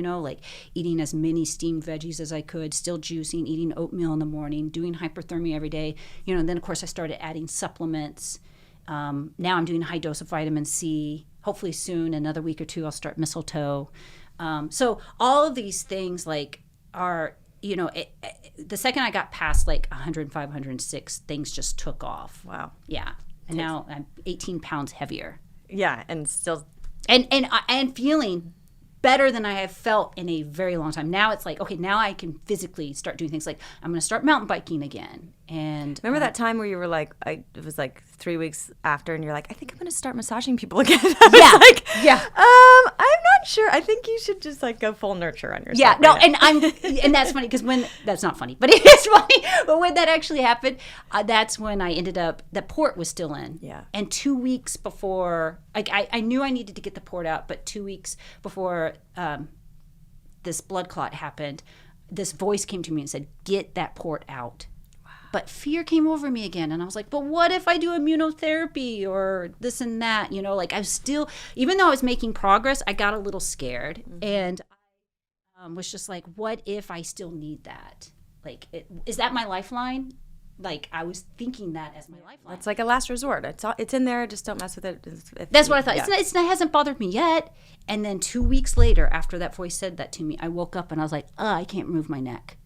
eating as many steamed veggies as I could, still juicing, eating oatmeal in the morning, doing hyperthermia every day, and then of course I started adding supplements. Now I'm doing a high dose of vitamin C. Hopefully soon, another week or two, I'll start mistletoe. So all of these things are, the second I got past 105, 106, things just took off. Wow. Yeah. And now I'm 18 pounds heavier. Yeah, and still... And feeling better than I have felt in a very long time. Now it's okay, now I can physically start doing things I'm going to start mountain biking again. And remember that time where you were it was 3 weeks after, and you're like, I think I'm going to start massaging people again. Yeah. I'm not sure. I think you should just go full nurture on yourself. Yeah, no, and that's funny because that's not funny, but it is funny. But when that actually happened, that's when I ended up, the port was still in. Yeah. And 2 weeks before, I knew I needed to get the port out, but 2 weeks before this blood clot happened, this voice came to me and said, get that port out. But fear came over me again. And I was like, but what if I do immunotherapy or this and that? I was still, even though I was making progress, I got a little scared. Mm-hmm. And I was just like, what if I still need that? Is that my lifeline? I was thinking that as my lifeline. It's like a last resort. It's in there. Just don't mess with it. That's what I thought. Yeah. It hasn't bothered me yet. And then 2 weeks later, after that voice said that to me, I woke up and I was like, I can't move my neck.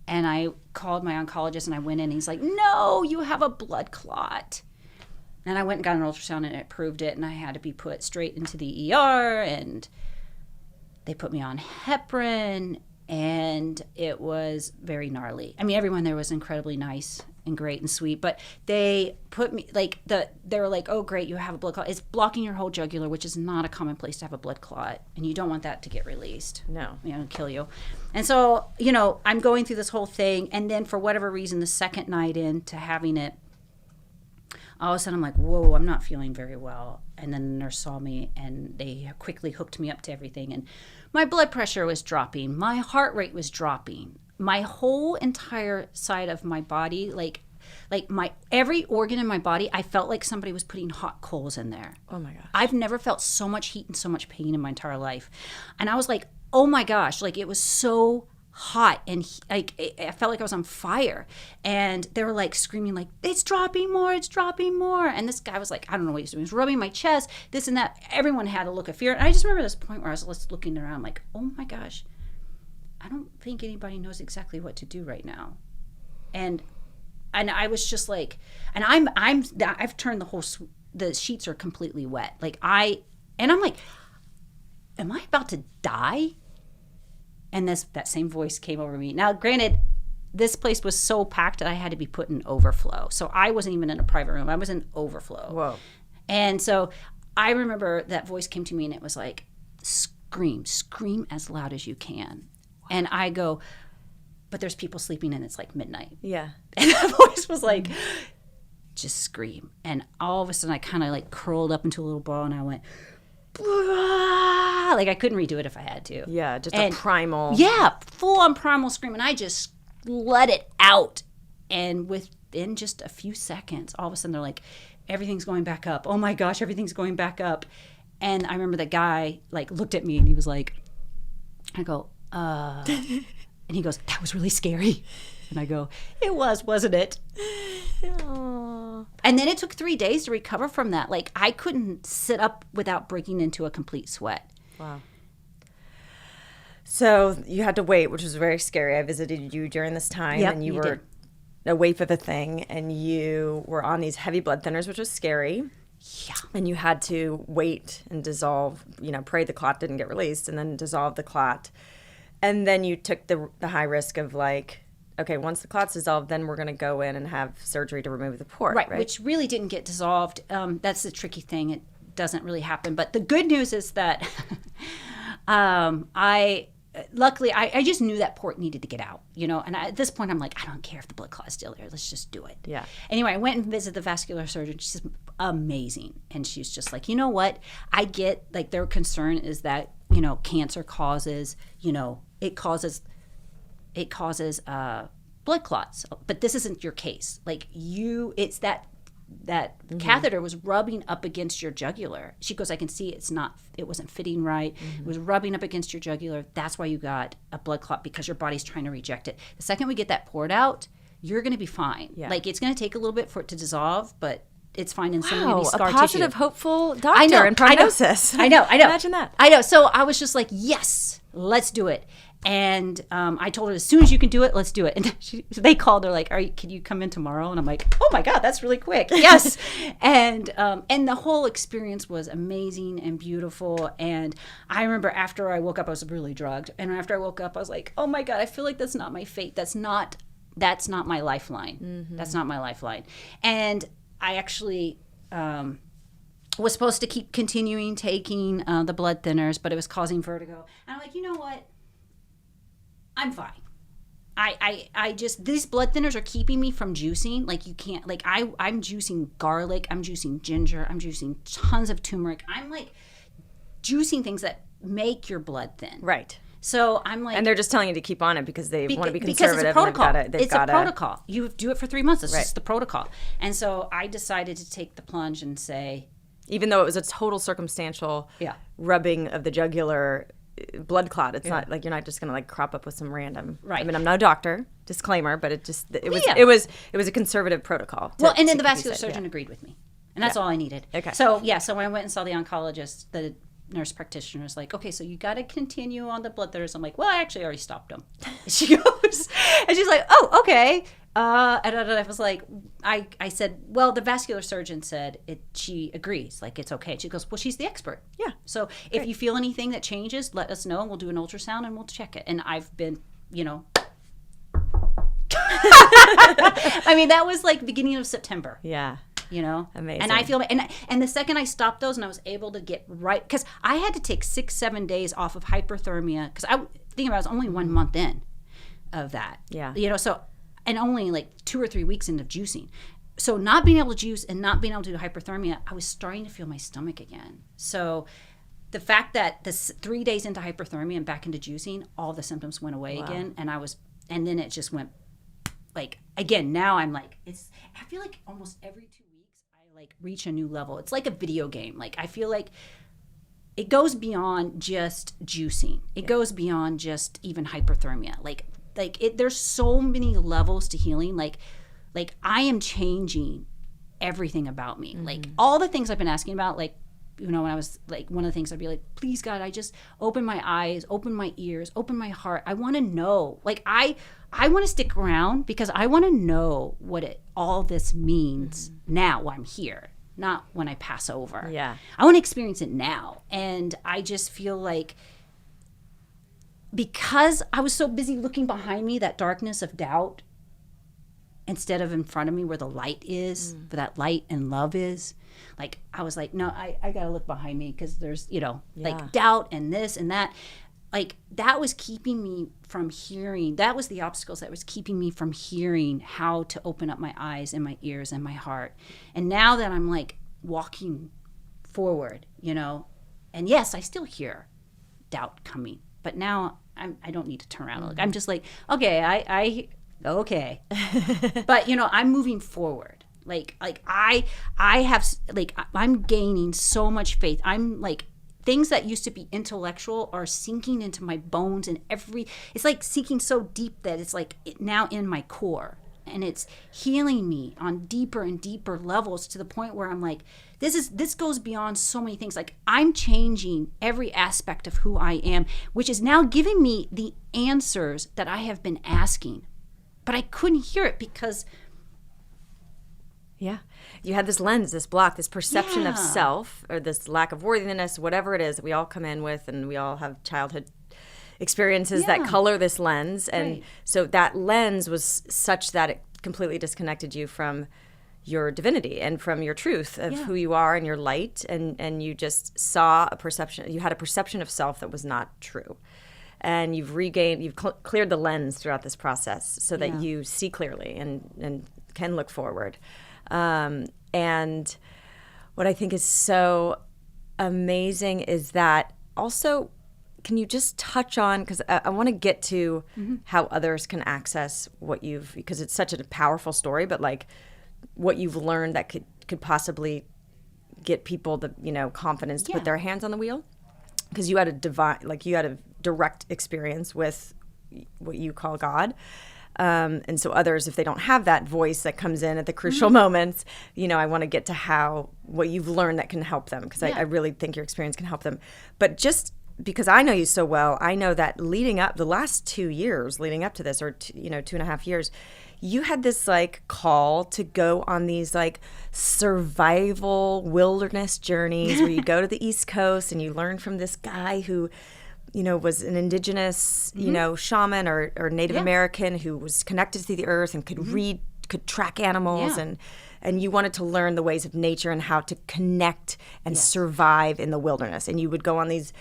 And I called my oncologist and I went in and he's like, no, you have a blood clot. And I went and got an ultrasound and it proved it. And I had to be put straight into the ER, and they put me on heparin, and it was very gnarly. I mean, everyone there was incredibly nice. and great and sweet. But they put me they were like, oh great, you have a blood clot. It's blocking your whole jugular, which is not a common place to have a blood clot, and you don't want that to get released. No, it'll kill you. And so I'm going through this whole thing, and then for whatever reason, the second night into having it, all of a sudden I'm like, whoa, I'm not feeling very well. And then the nurse saw me, and they quickly hooked me up to everything, and my blood pressure was dropping, my heart rate was dropping. My whole entire side of my body, like my every organ in my body, I felt like somebody was putting hot coals in there. Oh my gosh. I've never felt so much heat and so much pain in my entire life. And I was like, oh my gosh, like it was so hot, and like I felt like I was on fire. And they were like screaming like, it's dropping more. And this guy was like, I don't know what he was doing. He was rubbing my chest, this and that. Everyone had a look of fear. And I just remember this point where I was just looking around like, oh my gosh, I don't think anybody knows exactly what to do right now. And I was just like, and I've turned the sheets are completely wet. I'm like, am I about to die? And that same voice came over me. Now, granted, this place was so packed that I had to be put in overflow. So I wasn't even in a private room. I was in overflow. Whoa. And so I remember that voice came to me, and it was like, scream as loud as you can. And I go, but there's people sleeping and it's like midnight. Yeah. And that voice was like, just scream. And all of a sudden I kind of like curled up into a little ball, and I went, like I couldn't redo it if I had to. Yeah, just a primal. Yeah, full on primal scream. And I just let it out. And within just a few seconds, all of a sudden they're like, everything's going back up. Oh my gosh, everything's going back up. And I remember that guy like looked at me, and he was like, I go, and he goes, that was really scary. And I go, it was, wasn't it? Aww. And then it took 3 days to recover from that. Like I couldn't sit up without breaking into a complete sweat. Wow. So you had to wait, which was very scary. I visited you during this time, yep, and you were away for the thing, and you were on these heavy blood thinners, which was scary. Yeah. And you had to wait and dissolve, pray the clot didn't get released, and then dissolve the clot. And then you took the high risk of like, okay, once the clot's dissolved, then we're going to go in and have surgery to remove the port. Right, which really didn't get dissolved. That's the tricky thing. It doesn't really happen. But the good news is that luckily, I just knew that port needed to get out, And at this point, I'm like, I don't care if the blood clot's still there. Let's just do it. Yeah. Anyway, I went and visited the vascular surgeon. She's amazing. And she's just like, you know what? I get, like, their concern is that, cancer causes, it causes blood clots. But this isn't your case. Like, it's that mm-hmm. catheter was rubbing up against your jugular. She goes, I can see it wasn't fitting right. Mm-hmm. It was rubbing up against your jugular. That's why you got a blood clot, because your body's trying to reject it. The second we get that poured out, you're going to be fine. Yeah. Like, it's going to take a little bit for it to dissolve, but it's fine in some maybe scar tissue. A positive, hopeful doctor and prognosis. I know. Imagine that. I know. So I was just like, yes, let's do it. And I told her, as soon as you can do it, let's do it. And they called. They're like, can you come in tomorrow? And I'm like, oh my God, that's really quick. Yes. And the whole experience was amazing and beautiful. And I remember after I woke up, I was really drugged. And after I woke up, I was like, oh my God, I feel like that's not my fate. That's not my lifeline. Mm-hmm. That's not my lifeline. And I actually was supposed to keep continuing taking the blood thinners, but it was causing vertigo. And I'm like, you know what? I'm fine. I just, these blood thinners are keeping me from juicing. Like, you can't, like, I'm juicing garlic, I'm juicing ginger, I'm juicing tons of turmeric. I'm like juicing things that make your blood thin. Right. So I'm like, and they're just telling you to keep on it because they want to be conservative. Because it's a protocol. It's a protocol. You do it for 3 months. It's right. just the protocol. And so I decided to take the plunge and say, even though it was a total circumstantial rubbing of the jugular blood clot, it's not like you're not just going to like crop up with some random. Right. I mean, I'm not a doctor, disclaimer, but it was a conservative protocol. And then the vascular surgeon agreed with me, and that's all I needed. Okay. So when I went and saw the oncologist, the nurse practitioner was like, okay, so you got to continue on the blood thinners. I'm like, well, I actually already stopped them. She goes, and she's like, oh, okay. And I was like, I said, well, the vascular surgeon said it. She agrees, like, it's okay. She goes, well, she's the expert. Yeah. So if you feel anything that changes, let us know, and we'll do an ultrasound and we'll check it. And I've been, I mean, that was like beginning of September. Yeah. You know, Amazing. And I feel, and the second I stopped those, and I was able to get right, because I had to take 6-7 days off of hyperthermia, because I think about it, I was only 1 month in of that. Yeah. You know, so, and only like 2 or 3 weeks into juicing. So not being able to juice and not being able to do hyperthermia, I was starting to feel my stomach again. So the fact that this 3 days into hyperthermia and back into juicing, all the symptoms went away again, and then it just went like, again, now I'm like, I feel like almost every 2 weeks I like reach a new level. It's like a video game. Like, I feel like it goes beyond just juicing. It goes beyond just even hyperthermia. Like there's so many levels to healing. Like I am changing everything about me. Like all the things I've been asking about, like, you know, when I was like, one of the things I'd be like, please God, I just open my eyes, open my ears, open my heart. I want to know. Like I want to stick around because I want to know what all this means now while I'm here, not when I pass over. Yeah. I want to experience it now. And I just feel like, because I was so busy looking behind me, that darkness of doubt, instead of in front of me where the light is, where that light and love is, like, I was like, no, I got to look behind me, because there's, you know, like doubt and this and that. Like, that was keeping me from hearing. That was the obstacles that was keeping me from hearing how to open up my eyes and my ears and my heart. And now that I'm like walking forward, you know, and yes, I still hear doubt coming, but now I don't need to turn around and look. I'm just like, okay, okay. But, you know, I'm moving forward. Like I have, like, I'm gaining so much faith. I'm like, things that used to be intellectual are sinking into my bones, and it's like sinking so deep that it's like now in my core, and it's healing me on deeper and deeper levels, to the point where I'm like, this goes beyond so many things. Like, I'm changing every aspect of who I am, which is now giving me the answers that I have been asking, but I couldn't hear it because you had this lens, this block, this perception of self, or this lack of worthiness, whatever it is that we all come in with, and we all have childhood experiences that color this lens. And so that lens was such that it completely disconnected you from your divinity and from your truth of who you are and your light, and you just saw you had a perception of self that was not true. And you've cleared the lens throughout this process, so that you see clearly and can look forward. And what I think is so amazing is that also, can you just touch on, because I want to get to how others can access what because it's such a powerful story, but like what you've learned that could possibly get people the, you know, confidence to put their hands on the wheel, because you had a direct experience with what you call God. And so others, if they don't have that voice that comes in at the crucial moments, you know, I want to get to what you've learned that can help them, because I really think your experience can help them. But just because I know you so well, I know that the last 2 years leading up to this, or 2.5 years, you had this like call to go on these like survival wilderness journeys where you go to the East Coast and you learn from this guy who, you know, was an indigenous, you know, shaman or Native American who was connected to the earth and could track animals, and you wanted to learn the ways of nature and how to connect and survive in the wilderness. And you would go on these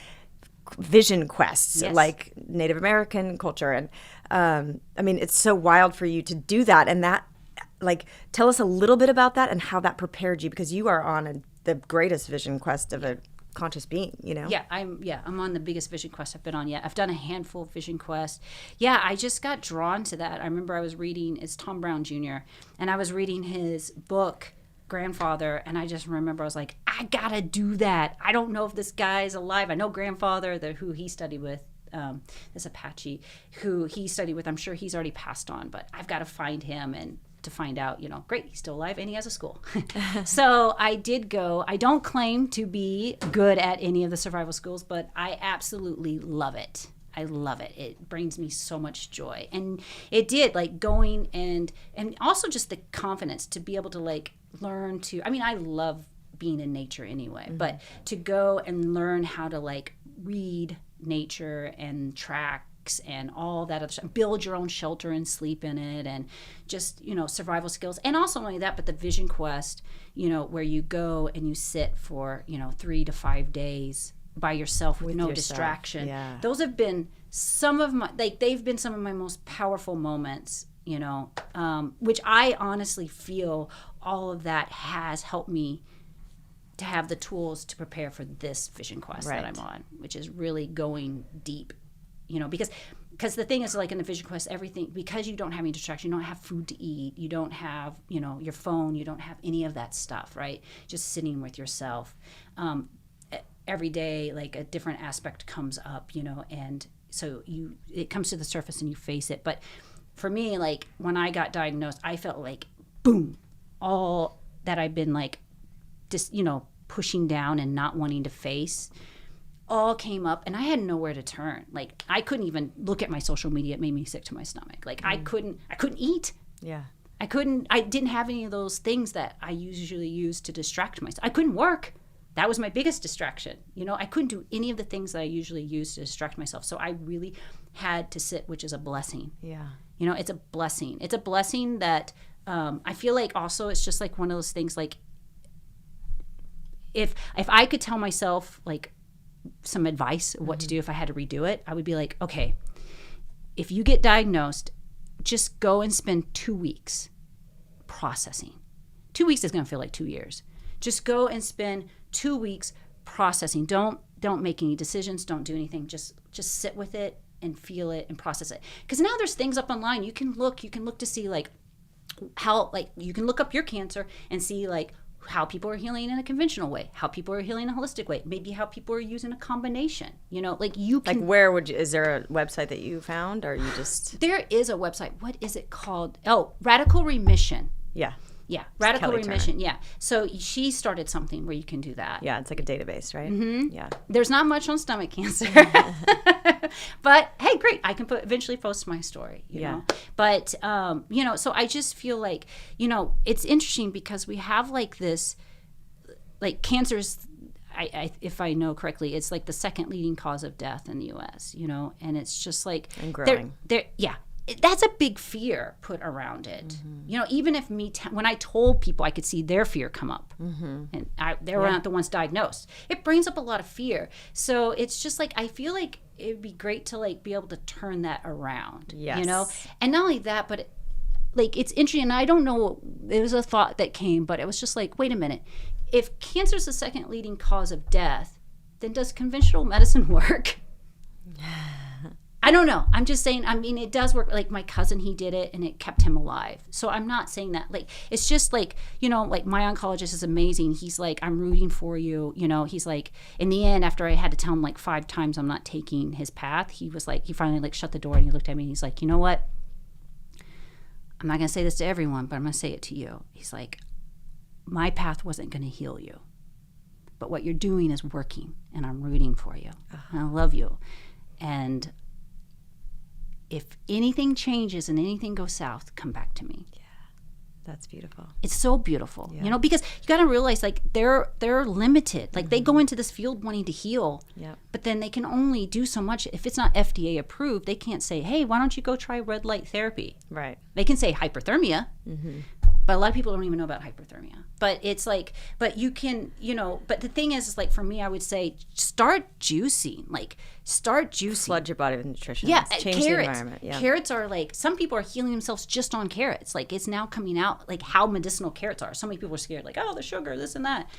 vision quests, like Native American culture. And I mean, it's so wild for you to do that. And that, like, tell us a little bit about that and how that prepared you, because you are on the greatest vision quest of a conscious being, you know? I'm on the biggest vision quest I've been on yet. I've done a handful of vision quests. I just got drawn to that. I remember I was reading, it's Tom Brown Jr., and I was reading his book, Grandfather, and I just remember I was like, I gotta do that. I don't know if this guy's alive. I know Grandfather, who he studied with, this Apache, who he studied with. I'm sure he's already passed on, but I've got to find him and to find out, you know, great, he's still alive and he has a school. So I did go. I don't claim to be good at any of the survival schools, but I absolutely love it. I love it. It brings me so much joy. And it did, like, going and also just the confidence to be able to, like, learn to, I mean, I love being in nature anyway, but to go and learn how to, like, read nature and track packs and all that other stuff. Build your own shelter and sleep in it, and just, survival skills. And also not only that, but the Vision Quest, where you go and you sit for, 3 to 5 days by yourself with no distraction. Yeah. Those have been some of my, they've been some of my most powerful moments, which I honestly feel all of that has helped me to have the tools to prepare for this Vision Quest that I'm on, which is really going deep, because the thing is, like in the Vision Quest, everything, because you don't have any distraction, you don't have food to eat, you don't have, your phone, you don't have any of that stuff, right? Just sitting with yourself. Every day, like a different aspect comes up, and so it comes to the surface and you face it. But for me, like when I got diagnosed, I felt like, boom, all that I've been like, just, pushing down and not wanting to face all came up, and I had nowhere to turn. Like I couldn't even look at my social media. It made me sick to my stomach. Like I couldn't eat. Yeah. I didn't have any of those things that I usually use to distract myself. I couldn't work. That was my biggest distraction. I couldn't do any of the things that I usually use to distract myself. So I really had to sit, which is a blessing. Yeah. It's a blessing. It's a blessing that I feel like also it's just like one of those things, like if I could tell myself like some advice of what to do if I had to redo it, I would be like, okay, if you get diagnosed, just go and spend 2 weeks processing. 2 weeks is going to feel like 2 years. Just go and spend 2 weeks processing. Don't make any decisions. Don't do anything. Just sit with it and feel it and process it. Because now there's things up online. You can look to see like how, like you can look up your cancer and see like how people are healing in a conventional way, how people are healing in a holistic way, maybe how people are using a combination. Like you can. Like where is there a website that you found, or you just? There is a website. What is it called? Oh, Radical Remission. Yeah. Yeah, Radical Kelly Remission. Yeah, so she started something where you can do that. Yeah, it's like a database, right? Mm-hmm. Yeah. There's not much on stomach cancer, but hey, great! I can eventually post my story. You know? But so I just feel like it's interesting because we have like this, like cancer's. If I know correctly, it's like the second leading cause of death in the U.S. And it's just like and growing. That's a big fear put around it. Mm-hmm. Even if when I told people, I could see their fear come up, and they were not the ones diagnosed. It brings up a lot of fear. So it's just like I feel like it'd be great to like be able to turn that around. Yes. And not only that, but it's interesting. And I don't know. It was a thought that came, but it was just like, wait a minute. If cancer is the second leading cause of death, then does conventional medicine work? I don't know. I'm just saying, it does work. Like my cousin, he did it and it kept him alive. So I'm not saying that. Like, it's just like, like my oncologist is amazing. He's like, I'm rooting for you. He's like, in the end, after I had to tell him like 5 times I'm not taking his path, he was like, he finally like shut the door and he looked at me and he's like, you know what? I'm not going to say this to everyone, but I'm going to say it to you. He's like, my path wasn't going to heal you, but what you're doing is working and I'm rooting for you. And I love you. And if anything changes and anything goes south, come back to me. Yeah, that's beautiful. It's so beautiful, because you got to realize like they're limited. Like they go into this field wanting to heal, but then they can only do so much. If it's not FDA approved, they can't say, hey, why don't you go try red light therapy? Right. They can say hyperthermia. Mm-hmm. But a lot of people don't even know about hyperthermia. But it's like, but you can, but the thing is like for me, I would say start juicing. Flood your body with nutrition. Yeah, change carrots. the environment. Yeah. Carrots are like, some people are healing themselves just on carrots. Like it's now coming out like how medicinal carrots are. So many people are scared like, oh, the sugar, this and that.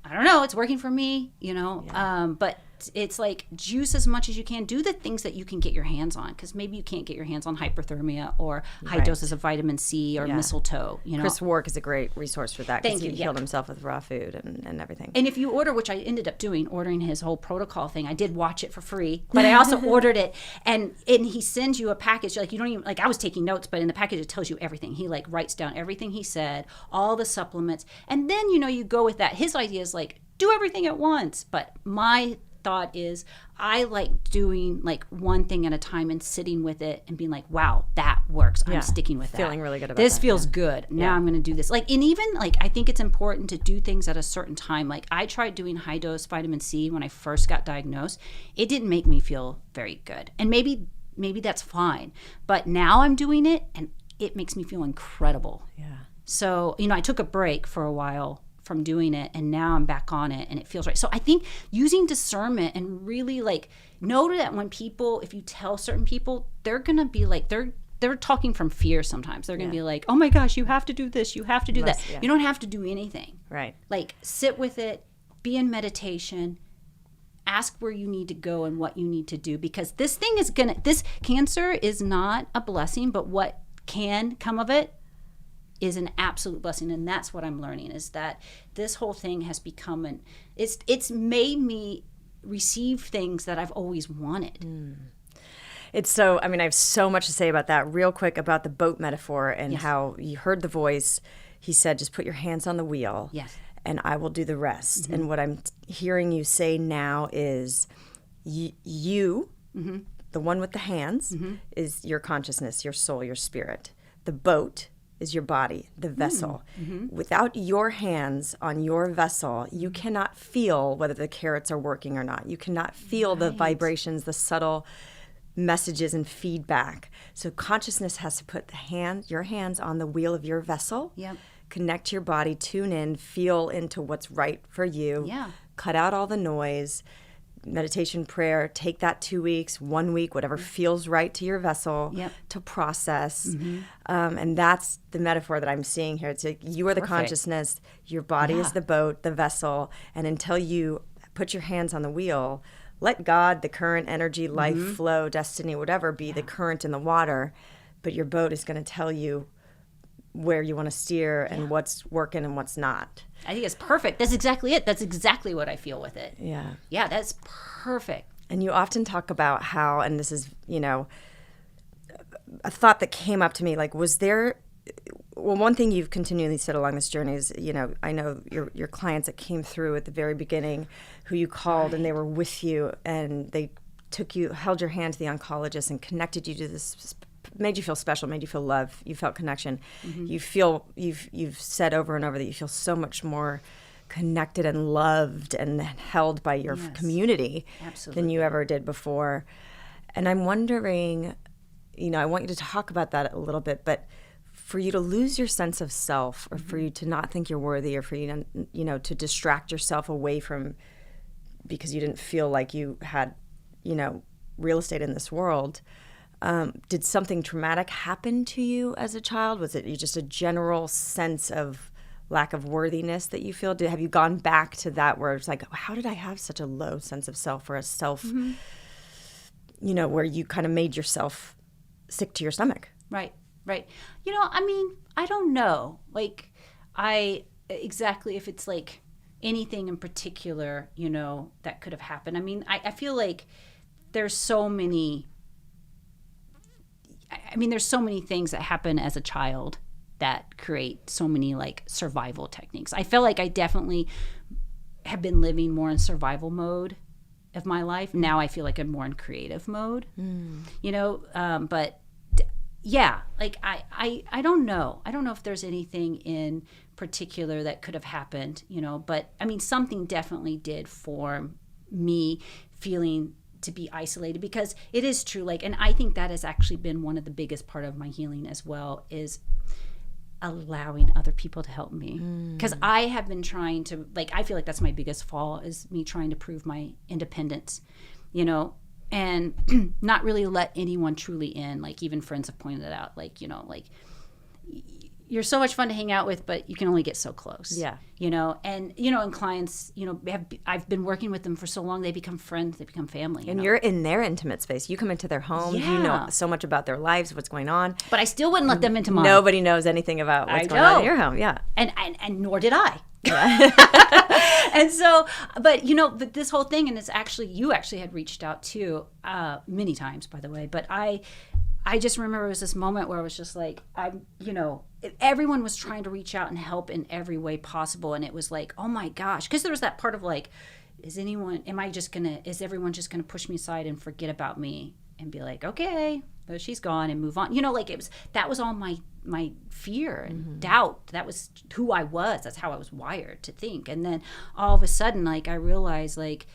I don't know. It's working for me, but it's like juice as much as you can. Do the things that you can get your hands on, because maybe you can't get your hands on hyperthermia or high doses of vitamin C or mistletoe. Chris Wark is a great resource for that because he healed himself with raw food and everything. And if you order, which I ended up doing, ordering his whole protocol thing, I did watch it for free, but I also ordered it, and he sends you a package. Like you don't even, like I was taking notes, but in the package it tells you everything. He like writes down everything he said, all the supplements, and then you go with that. His idea is like do everything at once, but my thought is I like doing like one thing at a time and sitting with it and being like, wow, that works. I'm sticking with that. Feeling really good about this that. Feels good. Now I'm going to do this. Like, and even like, I think it's important to do things at a certain time. Like I tried doing high dose vitamin C when I first got diagnosed. It didn't make me feel very good. And maybe maybe that's fine. But now I'm doing it, and it makes me feel incredible. Yeah. So, I took a break for a while from doing it, and now I'm back on it, and it feels right. So I think using discernment and really like know that when people, if you tell certain people, they're gonna be like, they're talking from fear sometimes. They're gonna be like, oh my gosh, you have to do this, you have to do that. You don't have to do anything. Right. Like sit with it, be in meditation, ask where you need to go and what you need to do, because this cancer is not a blessing, but what can come of it is an absolute blessing. And that's what I'm learning, is that this whole thing has become it's made me receive things that I've always wanted. It's so, I have so much to say about that. Real quick, about the boat metaphor and how you heard the voice. He said, just put your hands on the wheel. Yes. And I will do the rest. And what I'm hearing you say now is you, the one with the hands, is your consciousness, your soul, your spirit. The boat is your body, the vessel. Without your hands on your vessel, you cannot feel whether the carrots are working or not. You cannot feel the vibrations, the subtle messages and feedback. So consciousness has to put your hands on the wheel of your vessel. Yep. Connect your body, tune in, feel into what's right for you. Yeah. Cut out all the noise. Meditation, prayer, take that 2 weeks, 1 week, whatever feels right to your vessel to process. And that's the metaphor that I'm seeing here. It's like you are the consciousness, your body is the boat, the vessel, and until you put your hands on the wheel, let God, the current, energy, life, flow, destiny, whatever, be the current in the water, but your boat is going to tell you where you want to steer and what's working and what's not. I think it's perfect. That's exactly it. That's exactly what I feel with it. Yeah. Yeah, that's perfect. And you often talk about how, and this is, a thought that came up to me, like, was there, well, one thing you've continually said along this journey is, I know your clients that came through at the very beginning, who you called and they were with you and they held your hand to the oncologist and connected you to this, made you feel special, made you feel love, you felt connection. You've said over and over that you feel so much more connected and loved and held by your community than you ever did before. And I'm wondering, I want you to talk about that a little bit, but for you to lose your sense of self, or for you to not think you're worthy, or for you to, to distract yourself away from, because you didn't feel like you had, real estate in this world. Did something traumatic happen to you as a child? Was it just a general sense of lack of worthiness that you feel? Have you gone back to that where it's like, how did I have such a low sense of self, or a self, where you kind of made yourself sick to your stomach? Right. I don't know. Like, exactly if it's like anything in particular, that could have happened. I feel like there's so many things that happen as a child that create so many like survival techniques. I feel like I definitely have been living more in survival mode of my life. Now I feel like I'm more in creative mode, but yeah, like I don't know. I don't know if there's anything in particular that could have happened, but something definitely did form me feeling to be isolated, because it is true. Like, and I think that has actually been one of the biggest part of my healing as well, is allowing other people to help me. Because I have been trying to, like, I feel like that's my biggest fall, is me trying to prove my independence, and not really let anyone truly in. Like, even friends have pointed it out, like, you're so much fun to hang out with, but you can only get so close. Yeah. And clients, I've been working with them for so long, they become friends, they become family. And you're in their intimate space. You come into their home, you know so much about their lives, what's going on. But I still wouldn't let them into mine. Nobody knows anything about what's going on in your home. Yeah. And nor did I. And so, but this whole thing, and it's actually, you actually had reached out too, many times, by the way, but I just remember it was this moment where I was just like, everyone was trying to reach out and help in every way possible. And it was like, oh my gosh. Because there was that part of like, is everyone just going to push me aside and forget about me and be like, okay, well, she's gone, and move on. That was all my fear and doubt. That was who I was. That's how I was wired to think. And then all of a sudden, like, I realized, like,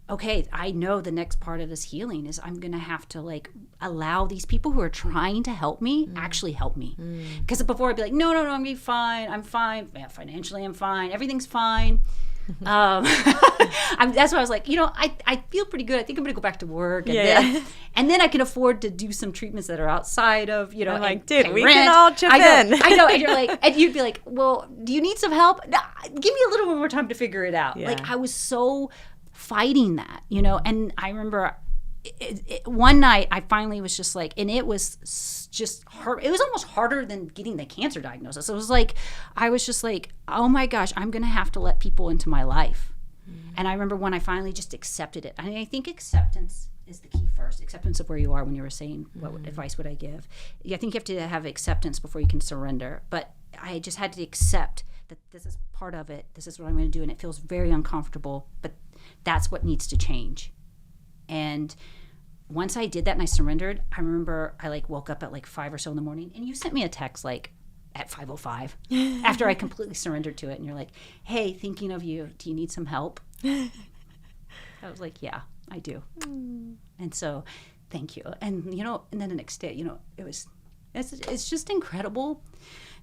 okay, I know the next part of this healing is I'm going to have to like allow these people who are trying to help me actually help me. Because before I'd be like, no, I'm going to be fine. I'm fine. Yeah, financially, I'm fine. Everything's fine. That's why I was like, I feel pretty good. I think I'm going to go back to work. And then I can afford to do some treatments that are outside of, I'm like, dude, we rent. can all chip in. I know. And you're like, and you'd be like, well, do you need some help? No, give me a little bit more time to figure it out. Yeah. Like I was so fighting that, and I remember one night I finally was just like, and it was just hard. It was almost harder than getting the cancer diagnosis. It was like, I was just like, oh my gosh, I'm going to have to let people into my life. And I remember when I finally just accepted it. I think acceptance is the key first. Acceptance of where you are. When you were saying what advice would I give? I think you have to have acceptance before you can surrender. But I just had to accept that this is part of it. This is what I'm going to do. And it feels very uncomfortable, but that's what needs to change. And once I did that and I surrendered, I remember I like woke up at like 5 or so in the morning, and you sent me a text like at 5:05 after I completely surrendered to it. And you're like, hey, thinking of you. Do you need some help? I was like, yeah, I do. And so thank you. And, and then the next day, it's just incredible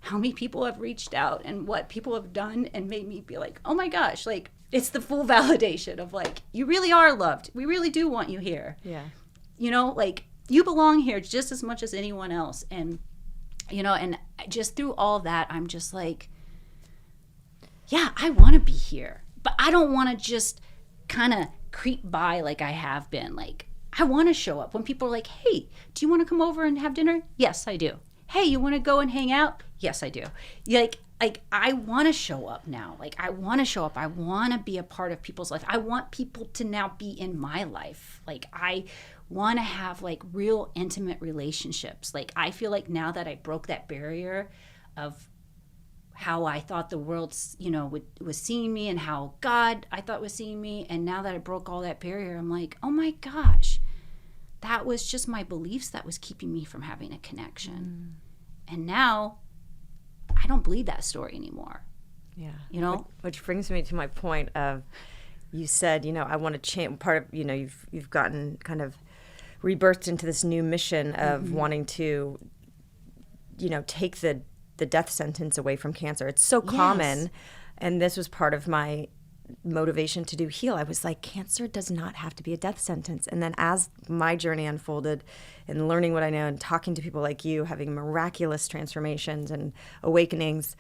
how many people have reached out and what people have done and made me be like, oh my gosh, like it's the full validation of like, you really are loved. We really do want you here. Yeah. Like you belong here just as much as anyone else. And, and just through all that, I'm just like, yeah, I want to be here, but I don't want to just kind of creep by like I have been. Like, I want to show up when people are like, hey, do you want to come over and have dinner? Yes, I do. Hey, you want to go and hang out? Yes, I do. Like I want to show up now. Like I want to show up. I want to be a part of people's life. I want people to now be in my life. Like I want to have like real intimate relationships. Like I feel like now that I broke that barrier of how I thought the world, was seeing me and how God I thought was seeing me. And now that I broke all that barrier, I'm like, oh my gosh, that was just my beliefs that was keeping me from having a connection. And now I don't believe that story anymore. Yeah. Which brings me to my point of, you said, I want to change part of, you've gotten kind of rebirthed into this new mission of wanting to, take the death sentence away from cancer. It's so common. And this was part of my motivation to do heal. I was like, cancer does not have to be a death sentence. And then as my journey unfolded and learning what I know and talking to people like you, having miraculous transformations and awakenings,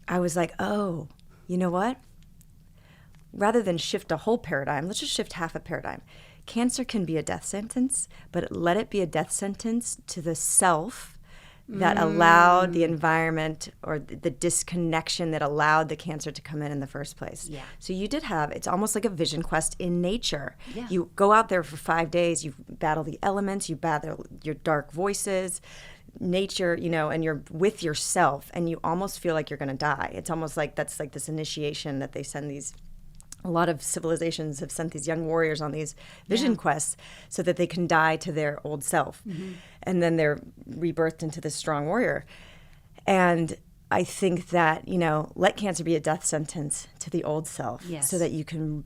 I was like, oh, you know what? Rather than shift a whole paradigm, let's just shift half a paradigm. Cancer can be a death sentence, but let it be a death sentence to the self that allowed the environment or the disconnection that allowed the cancer to come in the first place. Yeah. So you did have, it's almost like a vision quest in nature. Yeah. You go out there for 5 days, you battle the elements, you battle your dark voices, nature, and you're with yourself, and you almost feel like you're going to die. It's almost like that's like this initiation that they send these. A lot of civilizations have sent these young warriors on these vision quests so that they can die to their old self. And then they're rebirthed into this strong warrior. And I think that, let cancer be a death sentence to the old self so that you can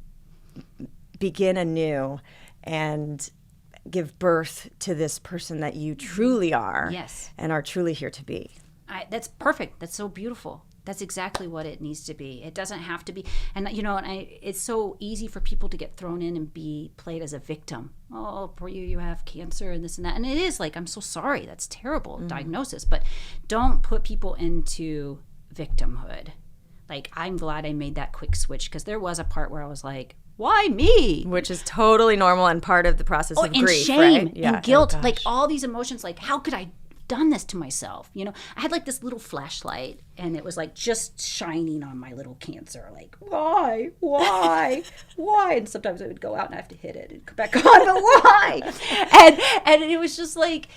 begin anew and give birth to this person that you truly are and are truly here to be. That's perfect. That's so beautiful. That's exactly what it needs to be. It doesn't have to be. And, it's so easy for people to get thrown in and be played as a victim. Oh, poor you have cancer and this and that. And it is like, I'm so sorry. That's terrible diagnosis. But don't put people into victimhood. Like, I'm glad I made that quick switch, because there was a part where I was like, why me? Which is totally normal and part of the process of and grief, shame right? and guilt. Like all these emotions, like how could I done this to myself? I had like this little flashlight, and it was like just shining on my little cancer, like why and sometimes I would go out and I have to hit it and come back on, but why? and it was just like,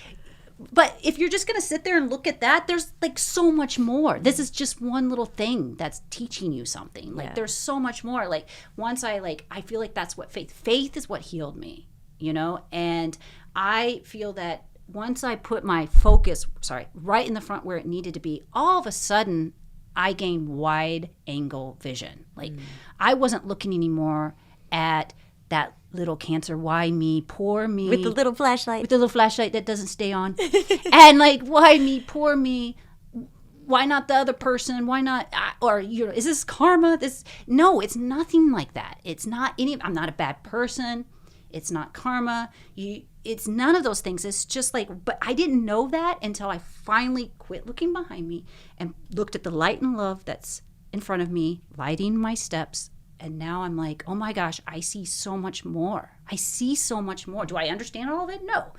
but if you're just gonna sit there and look at that, there's like so much more. This is just one little thing that's teaching you something. Like there's so much more. Like once I feel like that's what faith is what healed me, and I feel that once I put my focus, right in the front where it needed to be, all of a sudden I gained wide angle vision. Like I wasn't looking anymore at that little cancer, why me, poor me. With the little flashlight. With the little flashlight that doesn't stay on. And like, why me, poor me? Why not the other person? Why not? Or, is this karma? No, it's nothing like that. It's not I'm not a bad person. It's not karma. It's none of those things. It's just like, but I didn't know that until I finally quit looking behind me and looked at the light and love that's in front of me, lighting my steps. And now I'm like, oh my gosh, I see so much more. I see so much more. Do I understand all of it? No.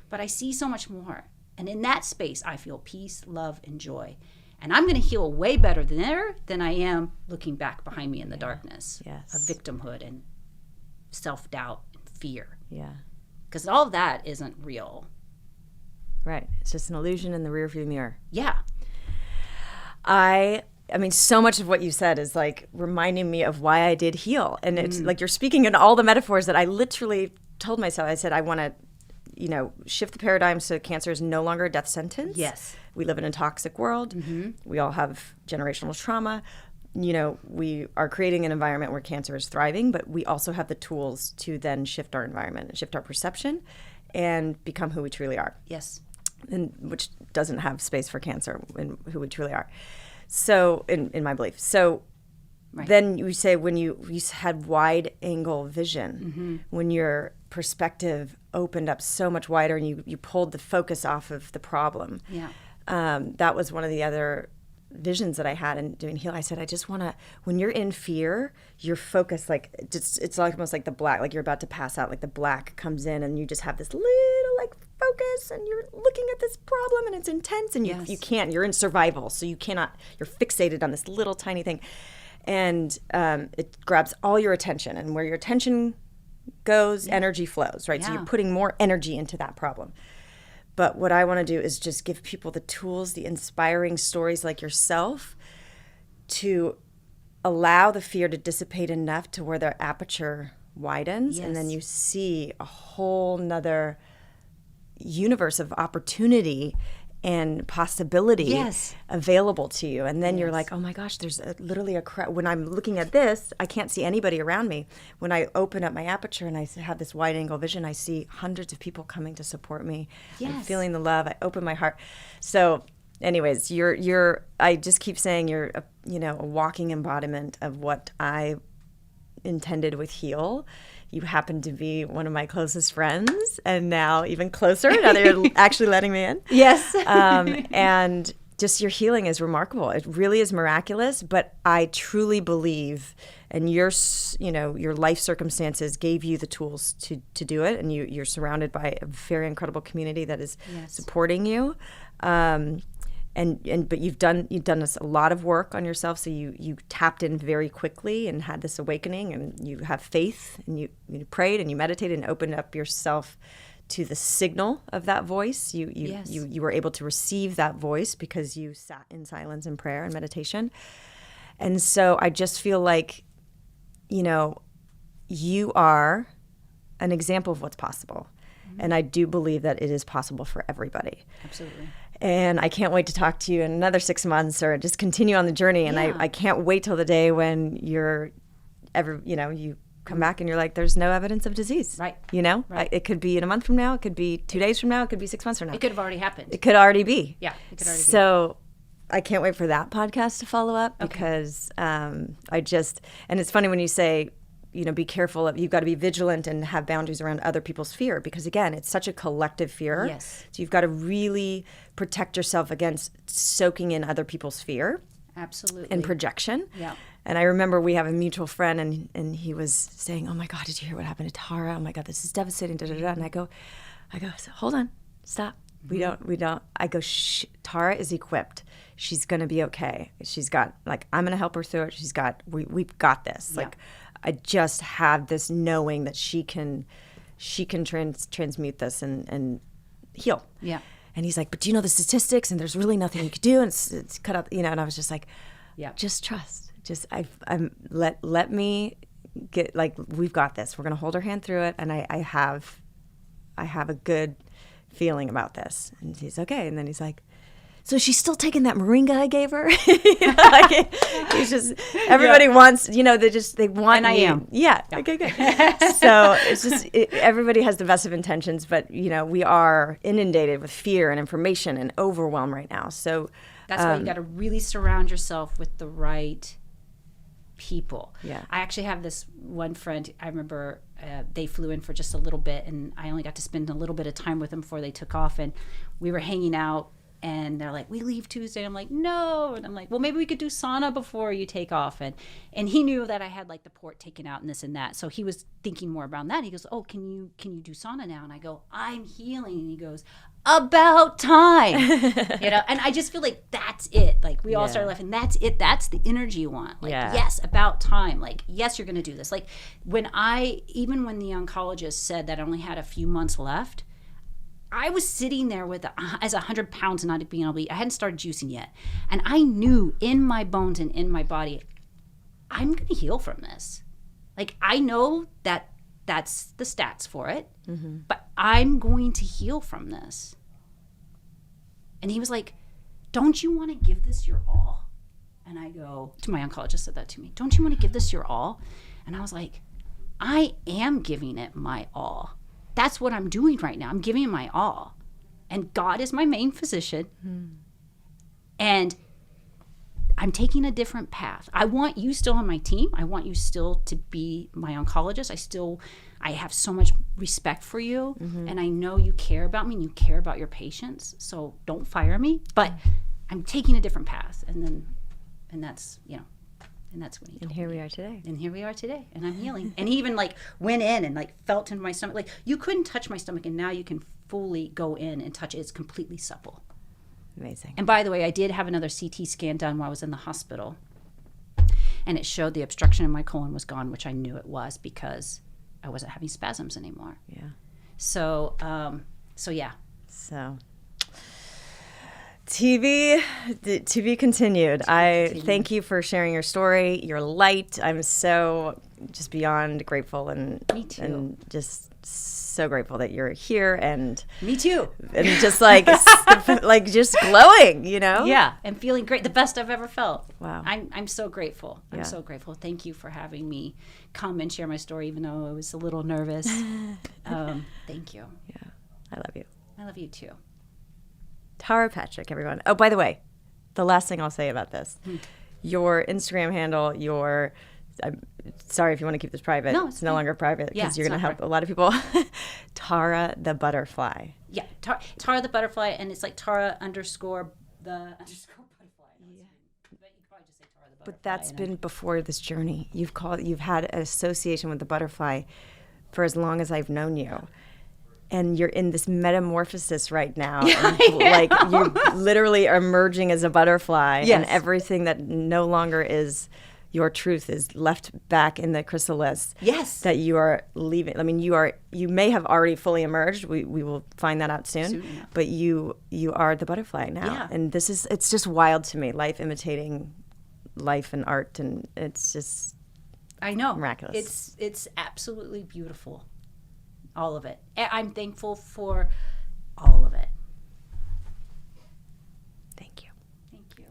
But I see so much more. And in that space, I feel peace, love, and joy. And I'm going to heal way better there than I am looking back behind me in the darkness of victimhood and self-doubt and fear. Yeah. Because all of that isn't real. Right. It's just an illusion in the rearview mirror. Yeah. I mean, so much of what you said is like reminding me of why I did heal. And it's like you're speaking in all the metaphors that I literally told myself. I said, I want to, shift the paradigm so cancer is no longer a death sentence. Yes. We live in a toxic world. Mm-hmm. We all have generational trauma. We are creating an environment where cancer is thriving, but we also have the tools to then shift our environment and shift our perception and become who we truly are. Yes. And which doesn't have space for cancer in who we truly are. So, in my belief. So, then you say when you had wide angle vision, when your perspective opened up so much wider and you pulled the focus off of the problem. Yeah. That was one of the other visions that I had in doing heal. I said, I just want to, when you're in fear, your focus, like, it's like almost like the black, like you're about to pass out, like the black comes in and you just have this little like focus and you're looking at this problem and it's intense and you can't, you're in survival. So you cannot, you're fixated on this little tiny thing. And it grabs all your attention, and where your attention goes, energy flows, right? So you're putting more energy into that problem. But what I want to do is just give people the tools, the inspiring stories like yourself to allow the fear to dissipate enough to where their aperture widens. And then you see a whole nother universe of opportunity and possibility available to you. And then you're like, oh my gosh, there's literally a crowd. When I'm looking at this, I can't see anybody around me. When I open up my aperture and I have this wide angle vision, I see hundreds of people coming to support me. I'm feeling the love. I open my heart. So anyways, I just keep saying you're a walking embodiment of what I intended with Heal. You happen to be one of my closest friends, and now even closer, now that you're actually letting me in. Yes. And just your healing is remarkable. It really is miraculous, but I truly believe, and your life circumstances gave you the tools to do it, and you're surrounded by a very incredible community that is supporting you. But you've done a lot of work on yourself, so you tapped in very quickly and had this awakening, and you have faith, and you prayed and you meditated and opened up yourself to the signal of that voice. You were able to receive that voice because you sat in silence and prayer and meditation. And so I just feel like, you are an example of what's possible. Mm-hmm. And I do believe that it is possible for everybody. Absolutely. And I can't wait to talk to you in another 6 months or just continue on the journey. And I can't wait till the day when you come back and you're like, there's no evidence of disease. Right. Right. It could be in a month from now. It could be 2 days from now. It could be 6 months from now. It could have already happened. It could already be. Yeah. It could already be. So I can't wait for that podcast to follow up because and it's funny when you say, be careful. You've got to be vigilant and have boundaries around other people's fear because, again, it's such a collective fear. Yes. So you've got to really protect yourself against soaking in other people's fear. Absolutely. And projection. Yeah. And I remember we have a mutual friend, and he was saying, oh, my God, did you hear what happened to Tara? Oh, my God, this is devastating. Da, da, da. And I go, hold on, stop. We don't. I go, shh, Tara is equipped. She's going to be okay. She's got, I'm going to help her through it. We've got this. Yeah. I just have this knowing that she can transmute this and heal. Yeah. And he's like, but do you know the statistics? And there's really nothing you could do. And it's cut out, and I was just like, just trust. Let me get, we've got this. We're going to hold her hand through it. And I have a good feeling about this. And he's okay. And then he's like, so she's still taking that moringa I gave her. It's just, everybody wants, they want And I am. Yeah. Okay, good. So it's just, everybody has the best of intentions, but, we are inundated with fear and information and overwhelm right now. So that's why you got to really surround yourself with the right people. Yeah. I actually have this one friend, I remember they flew in for just a little bit, and I only got to spend a little bit of time with them before they took off, and we were hanging out, and they're like, we leave Tuesday. I'm like, no. And I'm like, well, maybe we could do sauna before you take off. And he knew that I had like the port taken out and this and that. So he was thinking more about that. He goes, oh, can you do sauna now? And I go, I'm healing. And he goes, about time. And I just feel like that's it. Like we all started laughing. That's it. That's the energy you want. Like, yes, about time. Like, yes, you're going to do this. Like even when the oncologist said that I only had a few months left, I was sitting there as 100 pounds and not being able to eat. I hadn't started juicing yet. And I knew in my bones and in my body, I'm going to heal from this. Like, I know that that's the stats for it, but I'm going to heal from this. And he was like, don't you want to give this your all? And I go, to my oncologist said that to me, don't you want to give this your all? And I was like, I am giving it my all. That's what I'm doing right now. I'm giving it my all. And God is my main physician. And I'm taking a different path. I want you still on my team. I want you still to be my oncologist. I have so much respect for you. And I know you care about me and you care about your patients. So don't fire me. But I'm taking a different path. And that's, and that's when he told me. Here we are today. And here we are today. And I'm healing. And he even went in and felt in my stomach. Like, you couldn't touch my stomach, and now you can fully go in and touch it. It's completely supple. Amazing. And by the way, I did have another CT scan done while I was in the hospital. And it showed the obstruction in my colon was gone, which I knew it was because I wasn't having spasms anymore. Yeah. So, yeah. So, to be continued. Thank you for sharing your story, your light. I'm so just beyond grateful and me too. And just so grateful that you're here and me too. And just just glowing, Yeah, and feeling great. The best I've ever felt. Wow. I'm so grateful. I'm so grateful. Thank you for having me come and share my story, even though I was a little nervous. Thank you. Yeah. I love you. I love you too. Tara Patrick, everyone. Oh, by the way, the last thing I'll say about this, your Instagram handle, I'm sorry if you want to keep this private. No, it's no longer private because you're going to help private. a lot of people. Tara the Butterfly. Yeah, Tara the Butterfly, and it's like Tara _the_butterfly. Yeah. But you could probably just say Tara the Butterfly. But that's been before this journey. You've had an association with the butterfly for as long as I've known you. And you're in this metamorphosis right now. Like you literally are emerging as a butterfly. Yes. And everything that no longer is your truth is left back in the chrysalis. Yes. That you are leaving. I mean, you may have already fully emerged. We will find that out soon. But you are the butterfly now. Yeah. And it's just wild to me. Life imitating life and art, and it's just I know. Miraculous. It's absolutely beautiful. All of it. I'm thankful for all of it. Thank you. Thank you.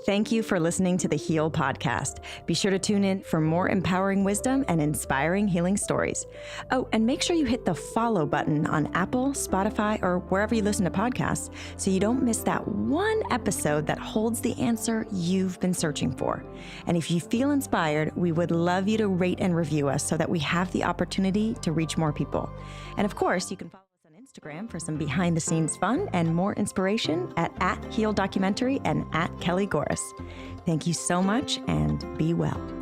Thank you for listening to the Heal Podcast. Be sure to tune in for more empowering wisdom and inspiring healing stories. Oh, and make sure you hit the follow button on Apple, Spotify, or wherever you listen to podcasts so you don't miss that one episode that holds the answer you've been searching for. And if you feel inspired, we would love you to rate and review us so that we have the opportunity to reach more people. And of course, you can follow us on Instagram for some behind-the-scenes fun and more inspiration at @HealDocumentary and @KellyGorris. Thank you so much, and be well.